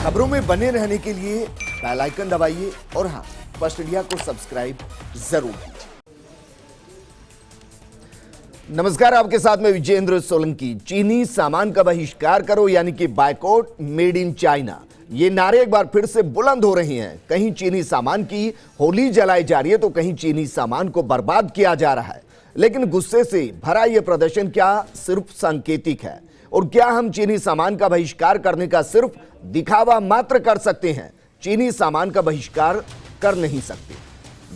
खबरों में बने रहने के लिए बेल आइकन दबाइए और हाँ, फर्स्ट इंडिया को सब्सक्राइब जरूर कीजिए। नमस्कार, आपके साथ में विजेंद्र सोलंकी। चीनी सामान का बहिष्कार करो यानी कि बायकॉट मेड इन चाइना, ये नारे एक बार फिर से बुलंद हो रहे हैं। कहीं चीनी सामान की होली जलाई जा रही है तो कहीं चीनी सामान को बर्बाद किया जा रहा है। लेकिन गुस्से से भरा यह प्रदर्शन क्या सिर्फ सांकेतिक है? और क्या हम चीनी सामान का बहिष्कार करने का सिर्फ दिखावा मात्र कर सकते हैं? चीनी सामान का बहिष्कार कर नहीं सकते।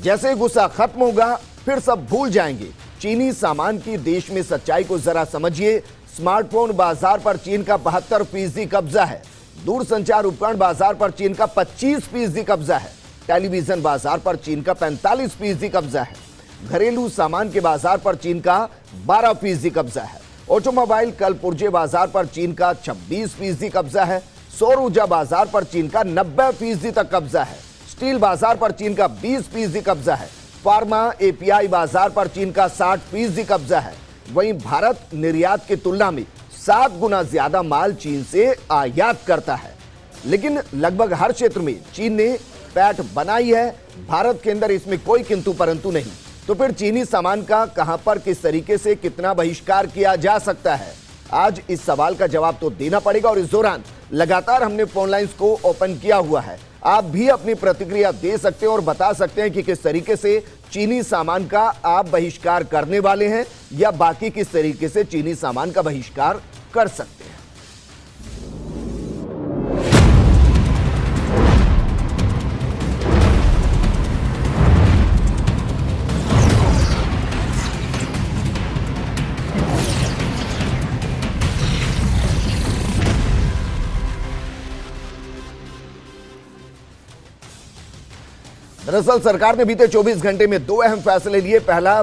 जैसे गुस्सा खत्म होगा फिर सब भूल जाएंगे। चीनी सामान की देश में सच्चाई को जरा समझिए। स्मार्टफोन बाजार पर चीन का 72% कब्जा है। दूरसंचार उपकरण बाजार पर चीन का 25% कब्जा है। टेलीविजन बाजार पर चीन का 45% कब्जा है। घरेलू सामान के बाजार पर चीन का 12% कब्जा है। ऑटोमोबाइल कल पुर्जे बाजार पर चीन का 26% कब्जा है। सौर ऊर्जा बाजार पर चीन का 90% तक कब्जा है। स्टील बाजार पर चीन का 20% कब्जा है। फार्मा एपीआई बाजार पर चीन का 60% कब्जा है। वहीं भारत निर्यात की तुलना में 7 गुना ज्यादा माल चीन से आयात करता है। लेकिन लगभग हर क्षेत्र में चीन ने पैठ बनाई है। भारत के अंदर इसमें कोई किंतु परंतु नहीं। तो फिर चीनी सामान का कहां पर, किस तरीके से, कितना बहिष्कार किया जा सकता है? आज इस सवाल का जवाब तो देना पड़ेगा। और इस दौरान लगातार हमने फोन लाइंस को ओपन किया हुआ है। आप भी अपनी प्रतिक्रिया दे सकते हैं और बता सकते हैं कि किस तरीके से चीनी सामान का आप बहिष्कार करने वाले हैं या बाकी किस तरीके से चीनी सामान का बहिष्कार कर सकते हैं। दरअसल सरकार ने बीते 24 घंटे में 2 अहम फैसले लिए। पहला,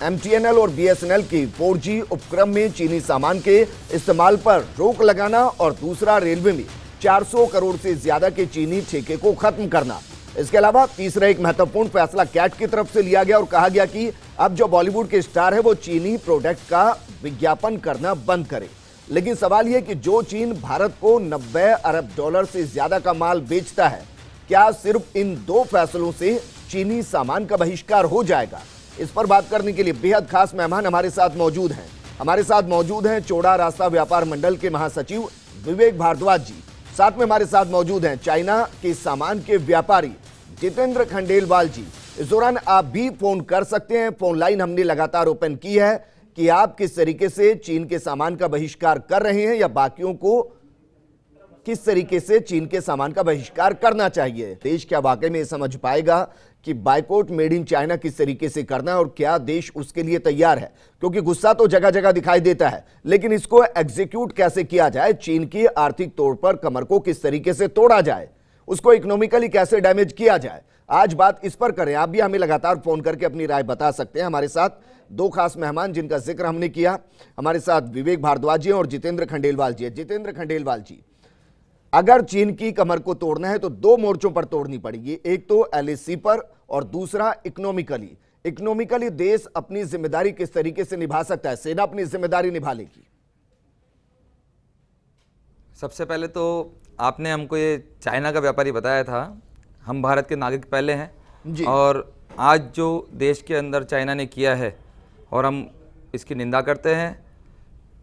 एमटीएनएल और बीएसएनएल की 4G उपक्रम में चीनी सामान के इस्तेमाल पर रोक लगाना और दूसरा, रेलवे में 400 करोड़ से ज्यादा के चीनी ठेके को खत्म करना। इसके अलावा तीसरा एक महत्वपूर्ण फैसला कैट की तरफ से लिया गया और कहा गया कि अब जो बॉलीवुड के स्टार है वो चीनी प्रोडक्ट का विज्ञापन करना बंद करे। लेकिन सवाल यह कि जो चीन भारत को $90 अरब से ज्यादा का माल बेचता है, क्या सिर्फ इन 2 फैसलों से चीनी सामान का बहिष्कार हो जाएगा? इस पर बात करने के लिए बेहद खास मेहमान हमारे साथ मौजूद हैं। हमारे साथ मौजूद हैं चौड़ा रास्ता व्यापार मंडल के महासचिव विवेक भारद्वाज जी। साथ में हमारे साथ मौजूद हैं चाइना के सामान के व्यापारी जितेंद्र खंडेलवाल जी। इस दौरान आप भी फोन कर सकते हैं। फोन लाइन हमने लगातार ओपन की है कि आप किस तरीके से चीन के सामान का बहिष्कार कर रहे हैं या बाकियों को किस तरीके से चीन के सामान का बहिष्कार करना चाहिए। देश क्या वाकई में समझ पाएगा कि बायकॉट मेड इन चाइना किस तरीके से करना है और क्या देश उसके लिए तैयार है? क्योंकि गुस्सा तो जगह जगह दिखाई देता है, लेकिन इसको एग्जीक्यूट कैसे किया जाए? चीन की आर्थिक तौर पर कमर को किस तरीके से तोड़ा जाए, उसको इकोनॉमिकली कैसे डैमेज किया जाए? आज बात इस पर करें। आप भी हमें लगातार फोन करके अपनी राय बता सकते हैं। हमारे साथ 2 खास मेहमान जिनका जिक्र हमने किया, हमारे साथ विवेक भारद्वाज जी और जितेंद्र खंडेलवाल जी। जितेंद्र खंडेलवाल जी, अगर चीन की कमर को तोड़ना है तो 2 मोर्चों पर तोड़नी पड़ेगी। एक तो एलएसी पर और दूसरा इकोनॉमिकली देश अपनी जिम्मेदारी किस तरीके से निभा सकता है? सेना अपनी जिम्मेदारी निभा लेगी। सबसे पहले तो आपने हमको ये चाइना का व्यापारी बताया था। हम भारत के नागरिक पहले हैं जी। और आज जो देश के अंदर चाइना ने किया है और हम इसकी निंदा करते हैं।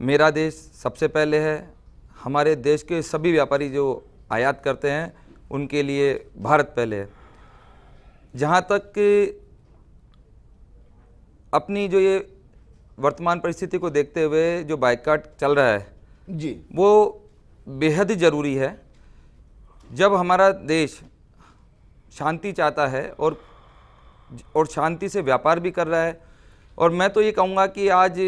मेरा देश सबसे पहले है। हमारे देश के सभी व्यापारी जो आयात करते हैं उनके लिए भारत पहले है। जहाँ तक अपनी जो ये वर्तमान परिस्थिति को देखते हुए जो बायकॉट चल रहा है जी, वो बेहद ही ज़रूरी है। जब हमारा देश शांति चाहता है और शांति से व्यापार भी कर रहा है, और मैं तो ये कहूँगा कि आज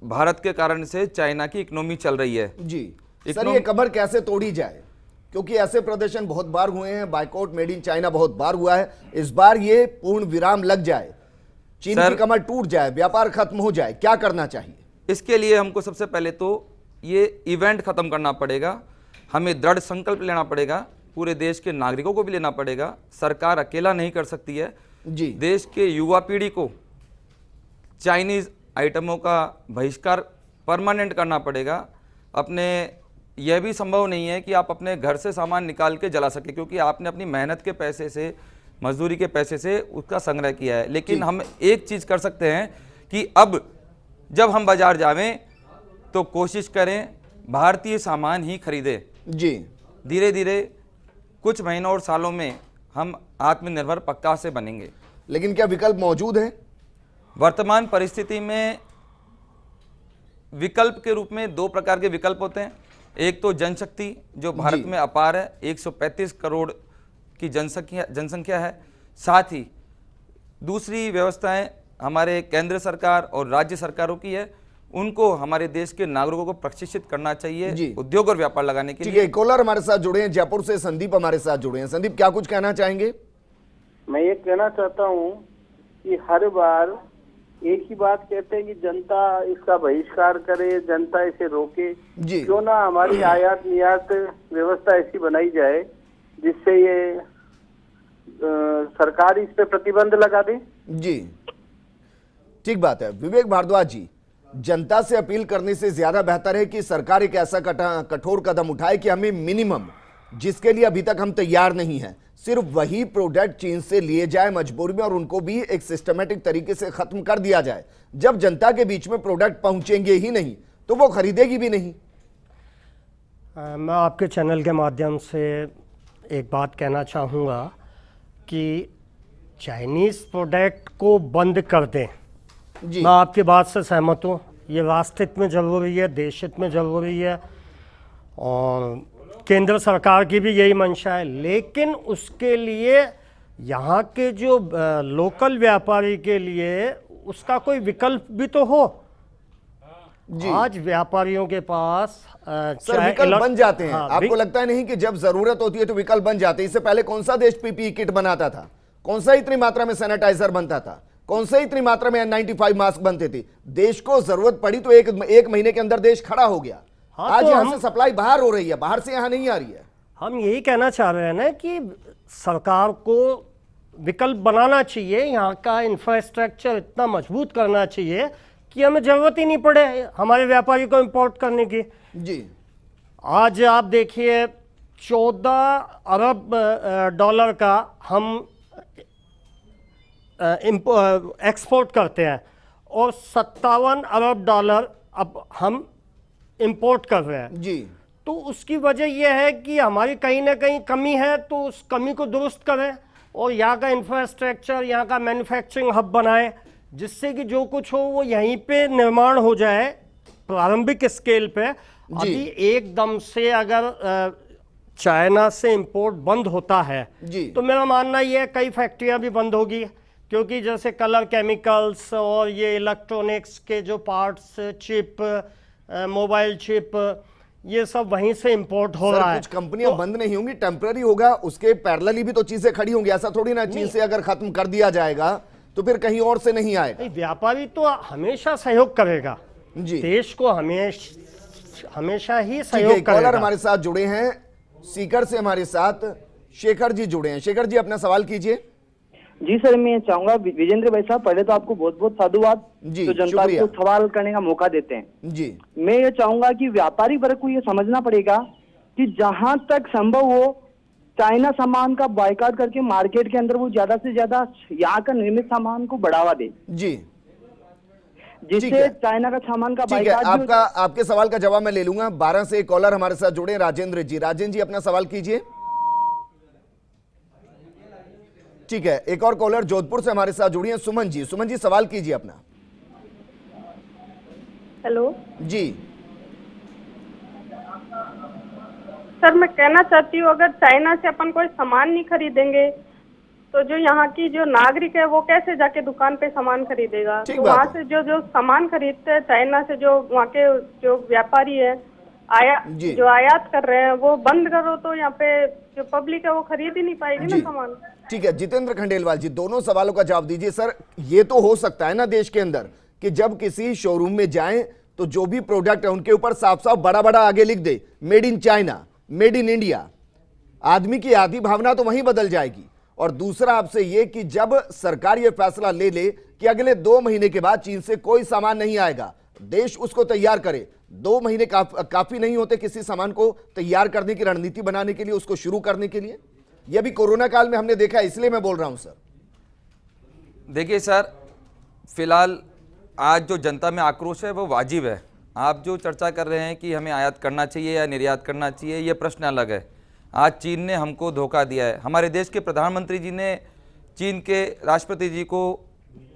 भारत के कारण से चाइना की इकोनॉमी चल रही है जी। सर, ये कमर कैसे तोड़ी जाए? क्योंकि ऐसे प्रदर्शन बहुत बार हुए हैं, बायकॉट मेड इन चाइना बहुत बार हुआ है। इस बार ये पूर्ण विराम लग जाए, चीन की कमर टूट जाए, व्यापार खत्म हो जाए, क्या करना चाहिए? इसके लिए हमको सबसे पहले तो ये इवेंट खत्म करना पड़ेगा। हमें दृढ़ संकल्प लेना पड़ेगा, पूरे देश के नागरिकों को भी लेना पड़ेगा। सरकार अकेला नहीं कर सकती है जी। देश के युवा पीढ़ी को चाइनीज आइटमों का बहिष्कार परमानेंट करना पड़ेगा। अपने यह भी संभव नहीं है कि आप अपने घर से सामान निकाल के जला सके, क्योंकि आपने अपनी मेहनत के पैसे से, मजदूरी के पैसे से उसका संग्रह किया है। लेकिन हम एक चीज़ कर सकते हैं कि अब जब हम बाजार जावें तो कोशिश करें भारतीय सामान ही खरीदें। जी, धीरे धीरे कुछ महीनों और सालों में हम आत्मनिर्भर पक्का से बनेंगे। लेकिन क्या विकल्प मौजूद है? वर्तमान परिस्थिति में विकल्प के रूप में दो प्रकार के विकल्प होते हैं। एक तो जनशक्ति जो भारत में अपार है, 135 करोड़ की जनसंख्या है। साथ ही दूसरी व्यवस्थाएं हमारे केंद्र सरकार और राज्य सरकारों की है, उनको हमारे देश के नागरिकों को प्रशिक्षित करना चाहिए उद्योग और व्यापार लगाने के लिए। ठीक है, कॉलर हमारे साथ जुड़े हैं जयपुर से, संदीप हमारे साथ जुड़े हैं। संदीप, क्या कुछ कहना चाहेंगे? मैं ये कहना चाहता हूँ कि हर बार एक ही बात कहते हैं कि जनता इसका बहिष्कार करे, जनता इसे रोके। क्यों ना हमारी आयात निर्यात व्यवस्था ऐसी बनाई जाए जिससे ये सरकार इस पे प्रतिबंध लगा दे। जी, ठीक बात है। विवेक भारद्वाज जी, जनता से अपील करने से ज्यादा बेहतर है कि सरकार एक ऐसा कठोर कदम उठाए कि हमें मिनिमम, जिसके लिए अभी तक हम तैयार नहीं है, सिर्फ वही प्रोडक्ट चीन से लिए जाए मजबूरी में, और उनको भी एक सिस्टमेटिक तरीके से खत्म कर दिया जाए। जब जनता के बीच में प्रोडक्ट पहुंचेंगे ही नहीं तो वो खरीदेगी भी नहीं। मैं आपके चैनल के माध्यम से एक बात कहना चाहूँगा कि चाइनीज़ प्रोडक्ट को बंद कर दें। मैं आपकी बात से सहमत हूँ, ये राष्ट्र हित में ज़रूरी है, देश हित में ज़रूरी है, और केंद्र सरकार की भी यही मंशा है। लेकिन उसके लिए यहाँ के जो लोकल व्यापारी के लिए उसका कोई विकल्प भी तो हो। आज व्यापारियों के पास सर विकल्प बन जाते हैं। आपको लगता है नहीं कि जब जरूरत होती है तो विकल्प बन जाते हैं? इससे पहले कौन सा देश पीपीई किट बनाता था? कौन सा इतनी मात्रा में सैनिटाइजर बनता था? कौन से इतनी मात्रा में N95 मास्क बनते थे? देश को जरूरत पड़ी तो एक महीने के अंदर देश खड़ा हो गया। आज यहाँ से सप्लाई बाहर हो रही है, बाहर से यहाँ नहीं आ रही है। हम यही कहना चाह रहे हैं ना कि सरकार को विकल्प बनाना चाहिए, यहाँ का इंफ्रास्ट्रक्चर इतना मजबूत करना चाहिए कि हमें जरूरत ही नहीं पड़े हमारे व्यापारी को इंपोर्ट करने की। जी, आज आप देखिए 14 अरब डॉलर का हम एक्सपोर्ट करते हैं और 57 अरब डॉलर अब हम इंपोर्ट कर रहे हैं। जी, तो उसकी वजह यह है कि हमारी कहीं ना कहीं कमी है, तो उस कमी को दुरुस्त करें और यहाँ का इंफ्रास्ट्रक्चर, यहाँ का मैन्युफैक्चरिंग हब बनाएं, जिससे कि जो कुछ हो वो यहीं पे निर्माण हो जाए प्रारंभिक स्केल पे। अभी एकदम से अगर चाइना से इंपोर्ट बंद होता है तो मेरा मानना ये है कई फैक्ट्रियां भी बंद होगी, क्योंकि जैसे कलर केमिकल्स और ये इलेक्ट्रॉनिक्स के जो पार्ट्स, चिप, मोबाइल चिप, ये सब वहीं से इंपोर्ट हो रहा है। कुछ कंपनियां तो बंद नहीं होंगी, टेम्पररी होगा, उसके पैरेलली भी तो चीजें खड़ी होंगी। ऐसा थोड़ी ना चीन से अगर खत्म कर दिया जाएगा तो फिर कहीं और से नहीं आएगा। व्यापारी तो हमेशा सहयोग करेगा जी, देश को हमेशा ही सहयोग करेगा। कॉलर हमारे साथ जुड़े हैं सीकर से, हमारे साथ शेखर जी जुड़े हैं। शेखर जी, अपना सवाल कीजिए। जी सर, मैं चाहूंगा विजेंद्र भाई साहब, पहले तो आपको बहुत बहुत साधुवाद जो जनता को सवाल करने का मौका देते हैं। जी, मैं ये चाहूंगा कि व्यापारी वर्ग को ये समझना पड़ेगा कि जहां तक संभव हो चाइना सामान का बायकॉट करके मार्केट के अंदर वो ज्यादा से ज्यादा यहाँ का निर्मित सामान को बढ़ावा दे। जी, जिससे चाइना का सामान का बायकॉट। आपके सवाल का जवाब मैं ले लूंगा। 12 से एक कॉलर हमारे साथ जुड़े, राजेंद्र जी। राजेंद्र जी, अपना सवाल कीजिए। ठीक है, एक और कॉलर जोधपुर से हमारे साथ जुड़ी हैं, सुमन जी। सुमन जी, सवाल कीजिए अपना। हेलो जी सर, मैं कहना चाहती हूँ अगर चाइना से अपन कोई सामान नहीं खरीदेंगे तो जो यहाँ की जो नागरिक है वो कैसे जाके दुकान पे सामान खरीदेगा? तो वहाँ से जो सामान खरीदते हैं चाइना से, जो वहाँ के जो व्यापारी है जो आयात कर रहे हैं, वो बंद करो तो यहाँ पे जो पब्लिक है वो खरीद ही नहीं पाएगी ना सामान। ठीक है, जितेंद्र खंडेलवाल जी, दोनों सवालों का जवाब दीजिए। सर, ये तो हो सकता है ना देश के अंदर कि जब किसी शोरूम में जाएं तो जो भी प्रोडक्ट है उनके ऊपर साफ साफ बड़ा बड़ा आगे लिख they made in China, made in India. आदमी की आधी भावना तो वहीं बदल जाएगी। और दूसरा आपसे ये कि जब सरकार ये फैसला ले ले कि अगले 2 महीने के बाद चीन से कोई सामान नहीं आएगा, देश उसको तैयार करे, 2 महीने काफी नहीं होते किसी सामान को तैयार करने की, रणनीति बनाने के लिए, उसको शुरू करने के लिए? यह भी कोरोना काल में हमने देखा है, इसलिए मैं बोल रहा हूं सर। देखिए सर, फिलहाल आज जो जनता में आक्रोश है वो वाजिब है। आप जो चर्चा कर रहे हैं कि हमें आयात करना चाहिए या निर्यात करना चाहिए, ये प्रश्न अलग है। आज चीन ने हमको धोखा दिया है। हमारे देश के प्रधानमंत्री जी ने चीन के राष्ट्रपति जी को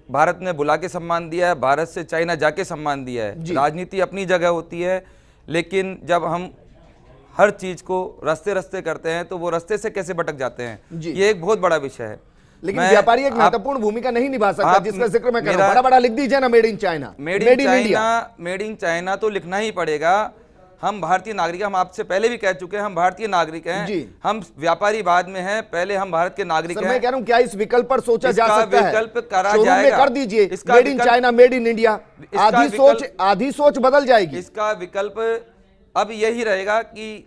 भारत में बुला के सम्मान दिया है, भारत से चाइना जाके सम्मान दिया है। राजनीति अपनी जगह होती है, लेकिन जब हम हर चीज को रास्ते रास्ते करते हैं तो वो रास्ते से कैसे भटक जाते हैं, ये एक बहुत बड़ा विषय है। लेकिन व्यापारी एक महत्वपूर्ण भूमिका नहीं निभा सकता, जिसका जिक्र मैं कर रहा हूं। बड़ा बड़ा लिख दीजिए ना, made in China, made in China तो लिखना ही पड़ेगा। हम भारतीय नागरिक, हम आपसे पहले भी कह चुके हैं, हम भारतीय नागरिक हैं, हम व्यापारी बाद में हैं, पहले हम भारत के नागरिक हैं। मैं कह रहा हूं, क्या इस विकल्प पर सोचा जा सकता है? विकल्प करा जाएगा, कर दीजिए, made in China, made in India, आधी सोच बदल जाएगी। इसका विकल्प अब यही रहेगा कि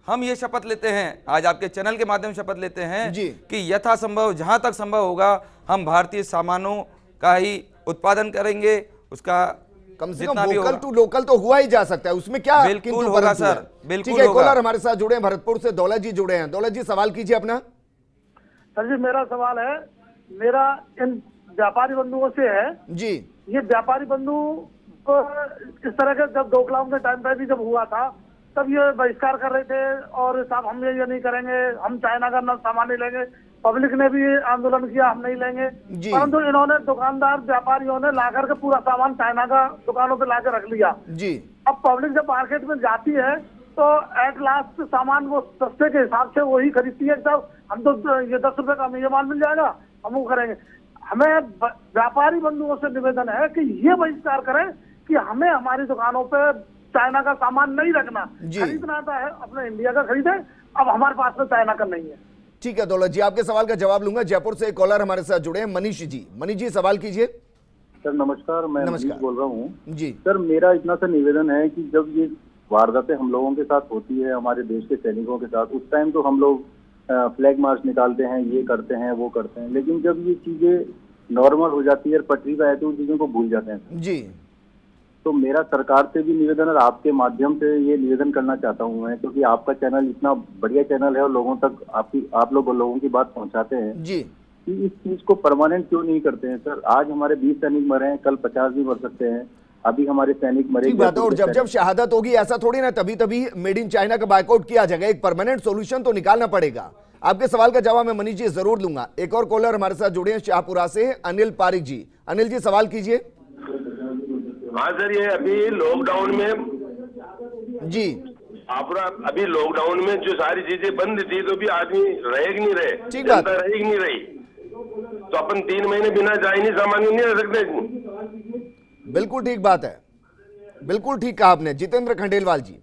हम ये शपथ लेते हैं, आज आपके चैनल के माध्यम से शपथ लेते हैं कि यथासंभव, जहां तक संभव होगा, हम भारतीय सामानों का ही उत्पादन करेंगे। उसका कम से कम वोकल टू लोकल तो हुआ ही जा सकता है, उसमें क्या बिल्कुल होगा सर, बिल्कुल ठीक है। कॉलर हमारे साथ जुड़े हैं भरतपुर से, दौलत जी जुड़े हैं। दौलत जी, सवाल कीजिए अपना। सर जी, मेरा सवाल है, मेरा इन व्यापारी बंधुओं से है जी। ये व्यापारी बंधु इस तरह के जब लॉकडाउन के टाइम पे भी जब हुआ था, तब ये बहिष्कार कर रहे थे और साहब हम ये नहीं करेंगे, हम चाइना का सामान नहीं लेंगे। पब्लिक ने भी आंदोलन किया, हम नहीं लेंगे, परंतु इन्होंने दुकानदार व्यापारियों ने लाकर के पूरा सामान चाइना का दुकानों पे लाकर रख लिया जी। अब पब्लिक जब मार्केट में जाती है तो एट लास्ट सामान वो सस्ते के हिसाब से वही खरीदती है। तब हम तो ये 10 रुपए का हमें ये माल मिल जाएगा, हम वो करेंगे। हमें व्यापारी बंधुओं से निवेदन है कि ये बहिष्कार करें कि हमें हमारी दुकानों पे चाइना का सामान नहीं रखना, खरीदना आता है अपने इंडिया का खरीदे। अब हमारे पास में चाइना का नहीं है। ठीक है दौलत जी, आपके सवाल का जवाब लूंगा। जयपुर से एक कॉलर हमारे साथ जुड़े हैं, मनीष जी। मनीष जी, सवाल कीजिए। सर नमस्कार, मैं मनीष बोल रहा हूँ जी। सर, मेरा इतना सा निवेदन है कि जब ये वारदातें हम लोगों के साथ होती है, हमारे देश के सैनिकों के साथ, उस टाइम तो हम लोग फ्लैग मार्च निकालते हैं, ये करते हैं, वो करते हैं, लेकिन जब ये चीजें नॉर्मल हो जाती है, पटरी पे आती है, उन चीजों को भूल जाते हैं जी। तो मेरा सरकार से भी निवेदन और आपके माध्यम से ये निवेदन करना चाहता हूँ मैं, क्योंकि आपका चैनल इतना बढ़िया चैनल है और लोगों तक आप लोगों की बात पहुँचाते हैं जी, कि इस चीज को परमानेंट क्यों नहीं करते हैं सर। आज हमारे 20 सैनिक मरे हैं, कल 50 भी मर सकते हैं, अभी हमारे सैनिक मरे। ठीक बात है, और जब शहादत होगी ऐसा थोड़ी ना तभी मेड इन चाइना का बायकआउट किया जाएगा। एक परमानेंट सोल्यूशन तो निकालना पड़ेगा। आपके सवाल का जवाब मैं मनीष जी जरूर लूंगा। एक और कॉलर हमारे साथ जुड़े हैं शाहपुरा से, अनिल पारिक जी। अनिल जी, सवाल कीजिए। हाँ सर, ये अभी लॉकडाउन में जी, अभी लॉकडाउन में जो सारी चीजें बंद थी, तो भी आदमी रहे कि नहीं रहे, ठीक बात, रहे कि नहीं रही, तो अपन 3 महीने बिना चाइनीज सामान नहीं रह सकते। बिल्कुल ठीक बात है, बिल्कुल ठीक कहा आपने। जितेंद्र खंडेलवाल जी,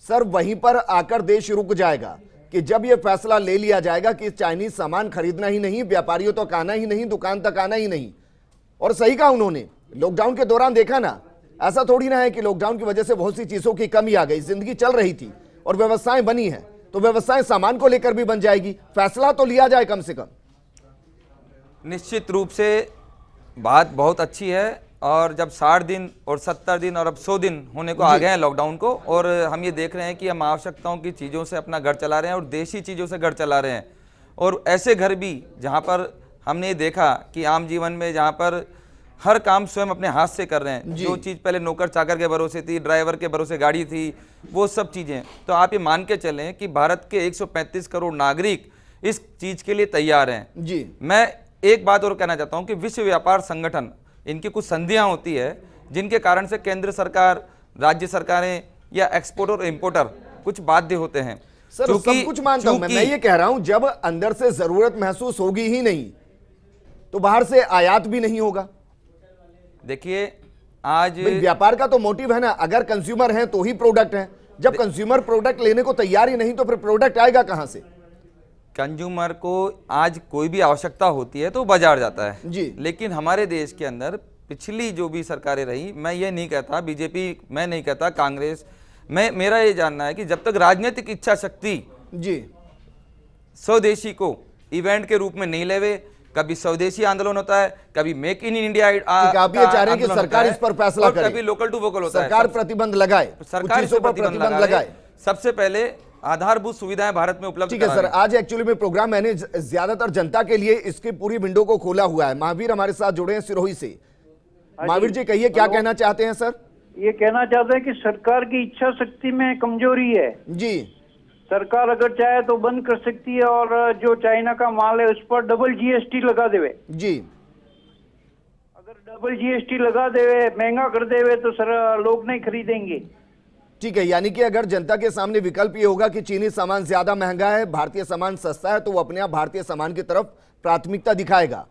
सर वहीं पर आकर देश रुक जाएगा कि जब यह फैसला ले लिया जाएगा कि चाइनीज सामान खरीदना ही नहीं, व्यापारियों तक आना ही नहीं, दुकान तक आना ही नहीं। और सही कहा उन्होंने, लॉकडाउन के दौरान देखा ना, ऐसा थोड़ी ना है कि लॉकडाउन की वजह से बहुत सी चीजों की कमी आ गई, जिंदगी चल रही थी और व्यवस्थाएं बनी है, तो व्यवस्थाएं सामान को लेकर भी बन जाएगी। फैसला तो लिया जाए कम से कम। निश्चित रूप से बात बहुत अच्छी है, और जब 60 दिन और 70 दिन और अब 100 दिन होने को आ गए हैं लॉकडाउन को, और हम ये देख रहे हैं कि हम आवश्यकताओं की चीज़ों से अपना घर चला रहे हैं और देसी चीज़ों से घर चला रहे हैं। और ऐसे घर भी जहाँ पर हमने देखा कि आम जीवन में जहाँ पर हर काम स्वयं अपने हाथ से कर रहे हैं, जो चीज़ पहले नौकर चाकर के भरोसे थी, ड्राइवर के भरोसे गाड़ी थी, वो सब चीज़ें, तो आप ये मान के चलें कि भारत के 135 करोड़ नागरिक इस चीज़ के लिए तैयार हैं जी। मैं एक बात और कहना चाहता हूं कि विश्व व्यापार संगठन, इनकी कुछ संधियां होती है जिनके कारण से केंद्र सरकार, राज्य सरकारें या एक्सपोर्टर और इंपोर्टर कुछ बाध्य होते हैं। सर सब कुछ मानता हूं मैं ये कह रहा हूं, जब अंदर से जरूरत महसूस होगी ही नहीं तो बाहर से आयात भी नहीं होगा। देखिए आज व्यापार का तो मोटिव है ना, अगर कंज्यूमर है तो ही प्रोडक्ट है। जब कंज्यूमर प्रोडक्ट लेने को तैयार ही नहीं तो फिर प्रोडक्ट आएगा कहां से? कंज्यूमर को आज कोई भी आवश्यकता होती है तो बाजार जाता है जी। लेकिन हमारे देश के अंदर पिछली जो भी सरकारें रही, मैं ये नहीं कहता बीजेपी, मैं नहीं कहता कांग्रेस, मेरा ये जानना है कि जब तक राजनीतिक इच्छा शक्ति जी स्वदेशी को इवेंट के रूप में नहीं लेवे, कभी स्वदेशी आंदोलन होता है, कभी मेक इन इंडिया। आप ये चाह रहे हैं कि सरकार इस पर फैसला करे, कभी लोकल टू वोकल होता है, सरकार प्रतिबंध लगाए, सरकार इस पर प्रतिबंध लगाए। सबसे पहले आधारभूत सुविधाएं भारत में उपलब्ध। ठीक है सर, आज एक्चुअली में प्रोग्राम मैंने ज्यादातर जनता के लिए इसकी पूरी विंडो को खोला हुआ है। महावीर हमारे साथ जुड़े हैं सिरोही से। महावीर जी कहिए क्या कहना चाहते हैं सर? ये कहना चाहते हैं कि सरकार की इच्छा शक्ति में कमजोरी है जी। सरकार अगर चाहे तो बंद कर सकती है, और जो चाइना का माल है उस पर डबल जीएसटी लगा देवे जी। अगर डबल जीएसटी लगा देवे, महंगा कर देवे, तो सर लोग नहीं खरीदेंगे। ठीक है, यानी कि अगर जनता के सामने विकल्प ये होगा कि चीनी सामान ज्यादा महंगा है, भारतीय सामान सस्ता है, तो वो अपने आप भारतीय सामान की तरफ प्राथमिकता दिखाएगा।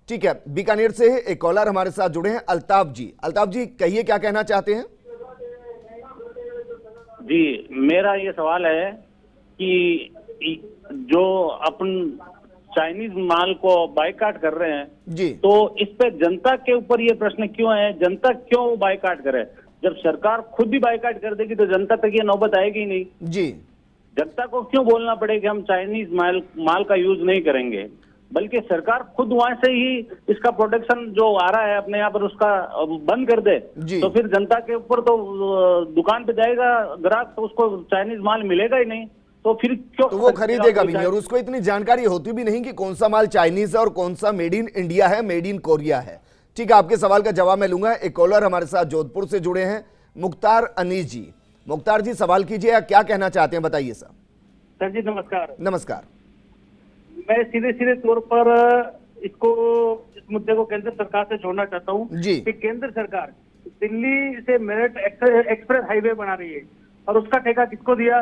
ठीक है, बीकानेर से एक कॉलर हमारे साथ जुड़े हैं, अल्ताफ जी। अल्ताफ जी कहिए क्या कहना चाहते हैं? जी, मेरा ये सवाल है कि जो अपन चाइनीज माल को बायकॉट कर रहे हैं जी, तो इस पे जनता के ऊपर ये प्रश्न क्यों है? जनता क्यों बायकॉट करे? जब सरकार खुद भी बायकॉट कर देगी तो जनता तक ये नौबत आएगी नहीं जी। जनता को क्यों बोलना पड़ेगा कि हम चाइनीज माल का यूज नहीं करेंगे, बल्कि सरकार खुद वहां से ही इसका प्रोडक्शन जो आ रहा है अपने यहाँ पर उसका बंद कर दे, तो फिर जनता के ऊपर तो दुकान पे जाएगा ग्राहक, तो उसको चाइनीज माल मिलेगा ही नहीं, तो फिर क्यों तो वो खरीदेगा भी नहीं, और उसको इतनी जानकारी होती भी नहीं कि कौन सा माल चाइनीज है और कौन सा मेड इन इंडिया है, मेड इन कोरिया है। ठीक है, आपके सवाल का जवाब मैं लूंगा। एक कॉलर हमारे साथ जोधपुर से जुड़े हैं, मुख्तार अनीस जी। मुख्तार जी सवाल कीजिए, या क्या कहना चाहते हैं बताइए सर। सर जी नमस्कार। नमस्कार। मैं सीधे तौर पर इस मुद्दे को केंद्र सरकार से जोड़ना चाहता हूँ कि केंद्र सरकार दिल्ली से मेरठ एक्सप्रेस हाईवे बना रही है, और उसका ठेका किसको दिया?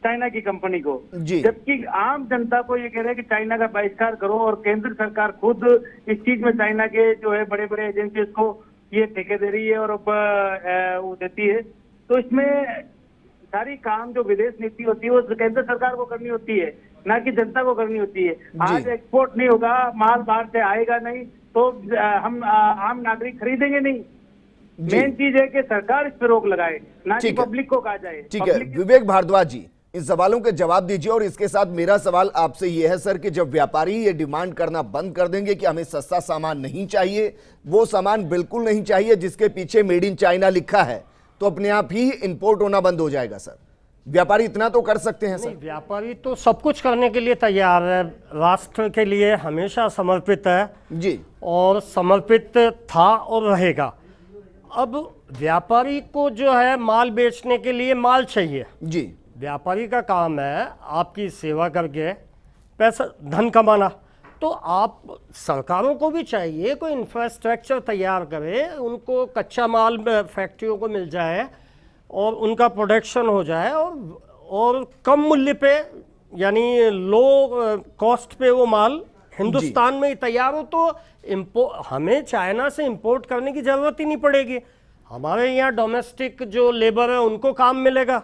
चाइना की कंपनी को। जबकि आम जनता को ये कह रहे हैं कि चाइना का बहिष्कार करो, और केंद्र सरकार खुद इस चीज में चाइना के जो है बड़े बड़े एजेंसीज को ये ठेके दे रही है और वो देती है। तो इसमें सारी काम जो विदेश नीति होती है वो केंद्र सरकार को करनी होती है, ना कि जनता को करनी होती है। आज एक्सपोर्ट नहीं होगा, माल बाहर से आएगा नहीं, तो हम आम नागरिक खरीदेंगे नहीं। मेन चीज है कि सरकार इस पर रोक लगाए, ना कि पब्लिक को कहा जाए। ठीक है, विवेक भारद्वाज जी इन सवालों के जवाब दीजिए। और इसके साथ मेरा सवाल आपसे यह है सर कि जब व्यापारी ये डिमांड करना बंद कर देंगे कि हमें सस्ता सामान नहीं चाहिए, वो सामान बिल्कुल नहीं चाहिए जिसके पीछे मेड इन चाइना लिखा है, तो अपने आप ही इंपोर्ट होना बंद हो जाएगा सर? व्यापारी इतना तो कर सकते हैं सर? व्यापारी तो सब कुछ करने के लिए तैयार है, राष्ट्र के लिए हमेशा समर्पित है जी, और समर्पित था और रहेगा। अब व्यापारी को जो है माल बेचने के लिए माल चाहिए जी। व्यापारी का काम है आपकी सेवा करके पैसा धन कमाना, तो आप सरकारों को भी चाहिए कोई इंफ्रास्ट्रक्चर तैयार करे, उनको कच्चा माल फैक्ट्रियों को मिल जाए और उनका प्रोडक्शन हो जाए, और कम मूल्य पे यानी लो कॉस्ट पे वो माल हिंदुस्तान में ही तैयार हो, तो हमें चाइना से इंपोर्ट करने की ज़रूरत ही नहीं पड़ेगी। हमारे यहाँ डोमेस्टिक जो लेबर है उनको काम मिलेगा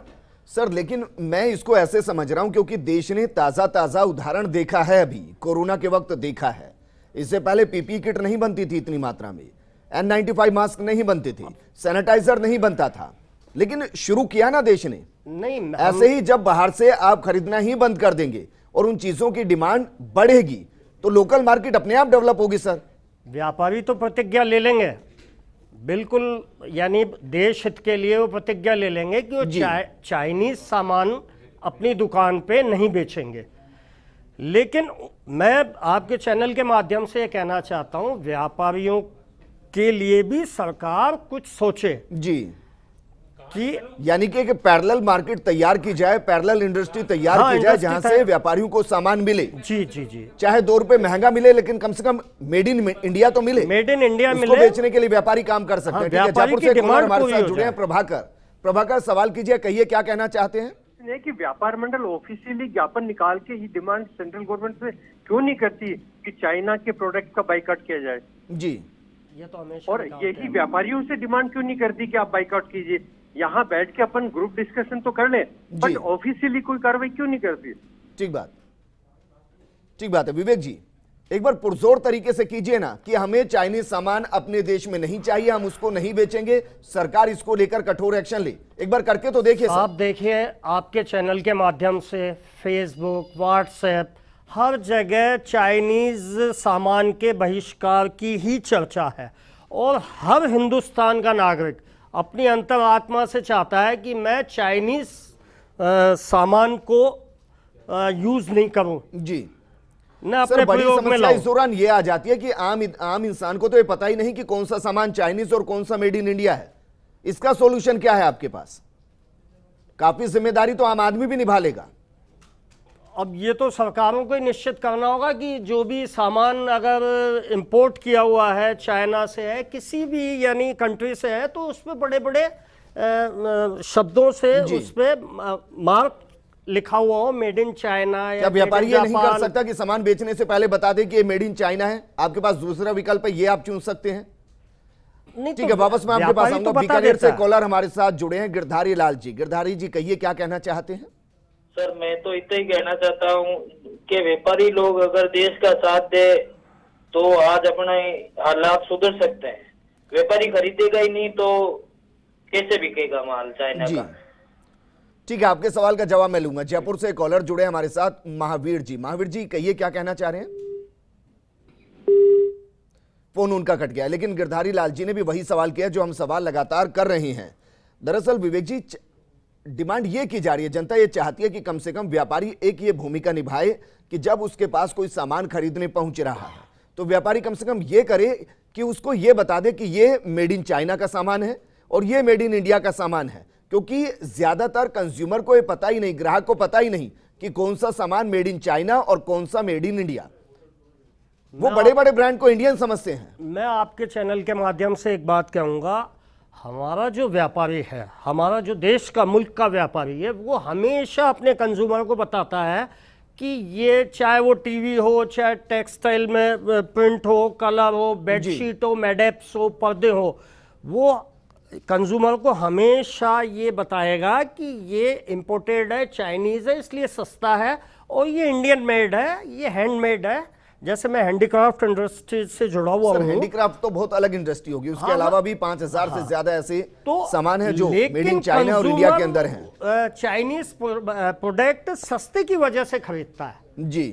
सर। लेकिन मैं इसको ऐसे समझ रहा हूं क्योंकि देश ने ताज़ा उदाहरण देखा है, अभी कोरोना के वक्त देखा है। इससे पहले पीपी किट नहीं बनती थी इतनी मात्रा में, N95 मास्क नहीं बनते थे, सैनिटाइजर नहीं बनता था, लेकिन शुरू किया ना देश ने। नहीं ऐसे ही जब बाहर से आप खरीदना ही बंद कर देंगे और उन चीजों की डिमांड बढ़ेगी तो लोकल मार्केट अपने आप डेवलप होगी सर। व्यापारी तो प्रतिज्ञा ले लेंगे बिल्कुल, यानी देश हित के लिए वो प्रतिज्ञा ले लेंगे कि वो चाइनीज सामान अपनी दुकान पे नहीं बेचेंगे। लेकिन मैं आपके चैनल के माध्यम से ये कहना चाहता हूँ व्यापारियों के लिए भी सरकार कुछ सोचे जी, कि यानी कि एक पैरेलल मार्केट तैयार की जाए, पैरेलल इंडस्ट्री तैयार की जाए जहां से व्यापारियों को सामान मिले। जी जी जी, चाहे 2 रुपए महंगा मिले लेकिन कम से कम मेड इन इंडिया तो मिले, मेड इन इंडिया मिले, बेचने के लिए व्यापारी काम कर सकते हैं। जयपुर से हमारे साथ जुड़े हैं प्रभाकर, सवाल कीजिए, कहिए क्या कहना चाहते हैं? कि व्यापार मंडल ऑफिशियली ज्ञापन निकाल के ही डिमांड सेंट्रल गवर्नमेंट से क्यों नहीं करती कि चाइना के प्रोडक्ट का बाइकआउट किया जाए? जी, ये तो हमेशा, और यही व्यापारियों से डिमांड क्यों नहीं करती कि आप बाइकआउट कीजिए? यहाँ बैठ के अपन ग्रुप डिस्कशन तो कर ले, बट ऑफिशियली कोई कार्रवाई क्यों नहीं करती? ठीक बात है विवेक जी, एक बार पुरजोर तरीके से कीजिए ना कि हमें चाइनीज सामान अपने देश में नहीं चाहिए, हम उसको नहीं बेचेंगे, सरकार इसको लेकर कठोर एक्शन ले। एक बार करके तो देखिए। आप देखिए, आपके चैनल के माध्यम से फेसबुक, व्हाट्सएप, हर जगह चाइनीज सामान के बहिष्कार की ही चर्चा है और हर हिंदुस्तान का नागरिक अपनी अंतरात्मा से चाहता है कि मैं चाइनीज सामान को यूज नहीं करूं जी। ना अपने बड़ी प्रयोग में समस्या लाऊं। इस दौरान ये आ जाती है कि आम इंसान को तो ये पता ही नहीं कि कौन सा सामान चाइनीज और कौन सा मेड इन इंडिया है। इसका सॉल्यूशन क्या है आपके पास? काफी जिम्मेदारी तो आम आदमी भी निभा लेगा। अब ये तो सरकारों को ही निश्चित करना होगा कि जो भी सामान अगर इंपोर्ट किया हुआ है, चाइना से है, किसी भी यानी कंट्री से है, तो उस पर बड़े बड़े शब्दों से उस पर मार्क लिखा हुआ हो, मेड इन चाइना। या व्यापारी ये नहीं कर सकता कि सामान बेचने से पहले बता दे कि ये मेड इन चाइना है? आपके पास दूसरा विकल्प है, ये आप चुन सकते हैं। ठीक है, वापस मैं आपके पास आऊंगा। बीकानेर से कॉलर हमारे साथ जुड़े हैं गिरधारी लाल जी। गिरधारी जी, कहिए क्या कहना चाहते हैं? सर, मैं तो इतना ही कहना चाहता हूँ कि व्यापारी लोग अगर देश का साथ दे तो आज अपने हालात सुधर सकते हैं। व्यापारी खरीदेगा ही नहीं तो कैसे बिकेगा माल चाइना का? ठीक है, आपके सवाल का जवाब मैं लूंगा। जयपुर से कॉलर जुड़े हमारे साथ, महावीर जी। महावीर जी, कहिए क्या कहना चाह रहे हैं? फोन उनका कट गया, लेकिन गिरधारी लाल जी ने भी वही सवाल किया जो हम सवाल लगातार कर रहे हैं। दरअसल विवेक जी, डिमांड ये की जा रही है, जनता ये चाहती है कि कम से कम व्यापारी एक ये भूमिका निभाए कि जब उसके पास कोई सामान खरीदने पहुंच रहा है तो व्यापारी कम से कम ये करे कि उसको ये बता दे कि ये मेड इन चाइना का सामान है और ये मेड इन इंडिया का सामान है। क्योंकि ज्यादातर कंज्यूमर को ये पता ही नहीं, ग्राहक को पता ही नहीं कि कौन सा सामान मेड इन चाइना और कौन सा मेड इन इंडिया। वो बड़े बड़े ब्रांड को इंडियन समझते हैं। मैं आपके चैनल के माध्यम से एक बात कहूंगा, हमारा जो व्यापारी है, हमारा जो देश का मुल्क का व्यापारी है, वो हमेशा अपने कंज्यूमर को बताता है कि ये चाहे वो टीवी हो, चाहे टेक्सटाइल में प्रिंट हो, कलर हो, बेडशीट हो, मेडेप्स हो, पर्दे हो, वो कंज्यूमर को हमेशा ये बताएगा कि ये इंपोर्टेड है, चाइनीज है, इसलिए सस्ता है, और ये इंडियन मेड है, ये हैंडमेड है। जैसे मैं हैंडीक्राफ्ट इंडस्ट्री से जुड़ा हुआ हूँ। हैंडीक्राफ्ट तो बहुत अलग इंडस्ट्री होगी, उसके अलावा भी 5000 से ज्यादा ऐसे सामान है जो मेड इन चाइना और इंडिया के अंदर हैं। चाइनीज प्रोडक्ट सस्ते की वजह से खरीदता है जी।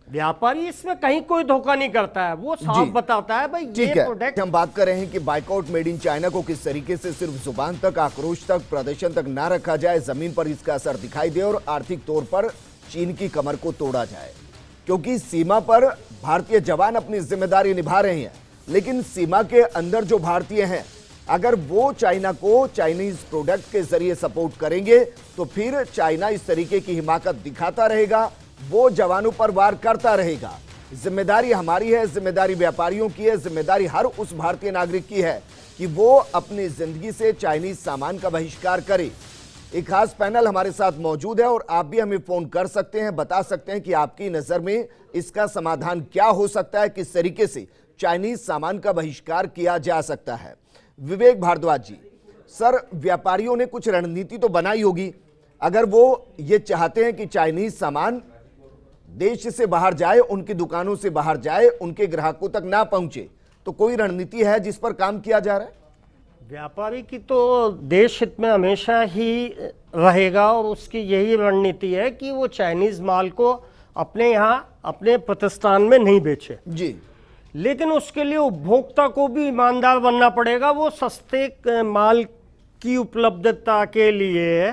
व्यापारी इसमें कहीं कोई धोखा नहीं करता है, वो साफ बताता है भाई ये प्रोडक्ट। हम बात कर रहे हैं कि बाइकआउट मेड इन चाइना को किस तरीके से सिर्फ जुबान तक, आक्रोश तक, प्रदर्शन तक ना रखा जाए, जमीन पर इसका असर दिखाई दे और आर्थिक तौर पर चीन की कमर को तोड़ा जाए। क्योंकि सीमा पर भारतीय जवान अपनी जिम्मेदारी निभा रहे हैं, लेकिन सीमा के अंदर जो भारतीय हैं, अगर वो चाइना को चाइनीज प्रोडक्ट के जरिए सपोर्ट करेंगे तो फिर चाइना इस तरीके की हिमाकत दिखाता रहेगा, वो जवानों पर वार करता रहेगा। जिम्मेदारी हमारी है, जिम्मेदारी व्यापारियों की है, जिम्मेदारी हर उस भारतीय नागरिक की है कि वो अपनी जिंदगी से चाइनीज सामान का बहिष्कार करे। एक खास पैनल हमारे साथ मौजूद है और आप भी हमें फोन कर सकते हैं, बता सकते हैं कि आपकी नजर में इसका समाधान क्या हो सकता है, किस तरीके से चाइनीज सामान का बहिष्कार किया जा सकता है। विवेक भारद्वाज जी, सर, व्यापारियों ने कुछ रणनीति तो बनाई होगी। अगर वो ये चाहते हैं कि चाइनीज सामान देश से बाहर जाए, उनकी दुकानों से बाहर जाए, उनके ग्राहकों तक ना पहुंचे, तो कोई रणनीति है जिस पर काम किया जा रहा है? व्यापारी की तो देश हित में हमेशा ही रहेगा और उसकी यही रणनीति है कि वो चाइनीज माल को अपने यहाँ अपने प्रतिष्ठान में नहीं बेचे जी। लेकिन उसके लिए उपभोक्ता को भी ईमानदार बनना पड़ेगा। वो सस्ते माल की उपलब्धता के लिए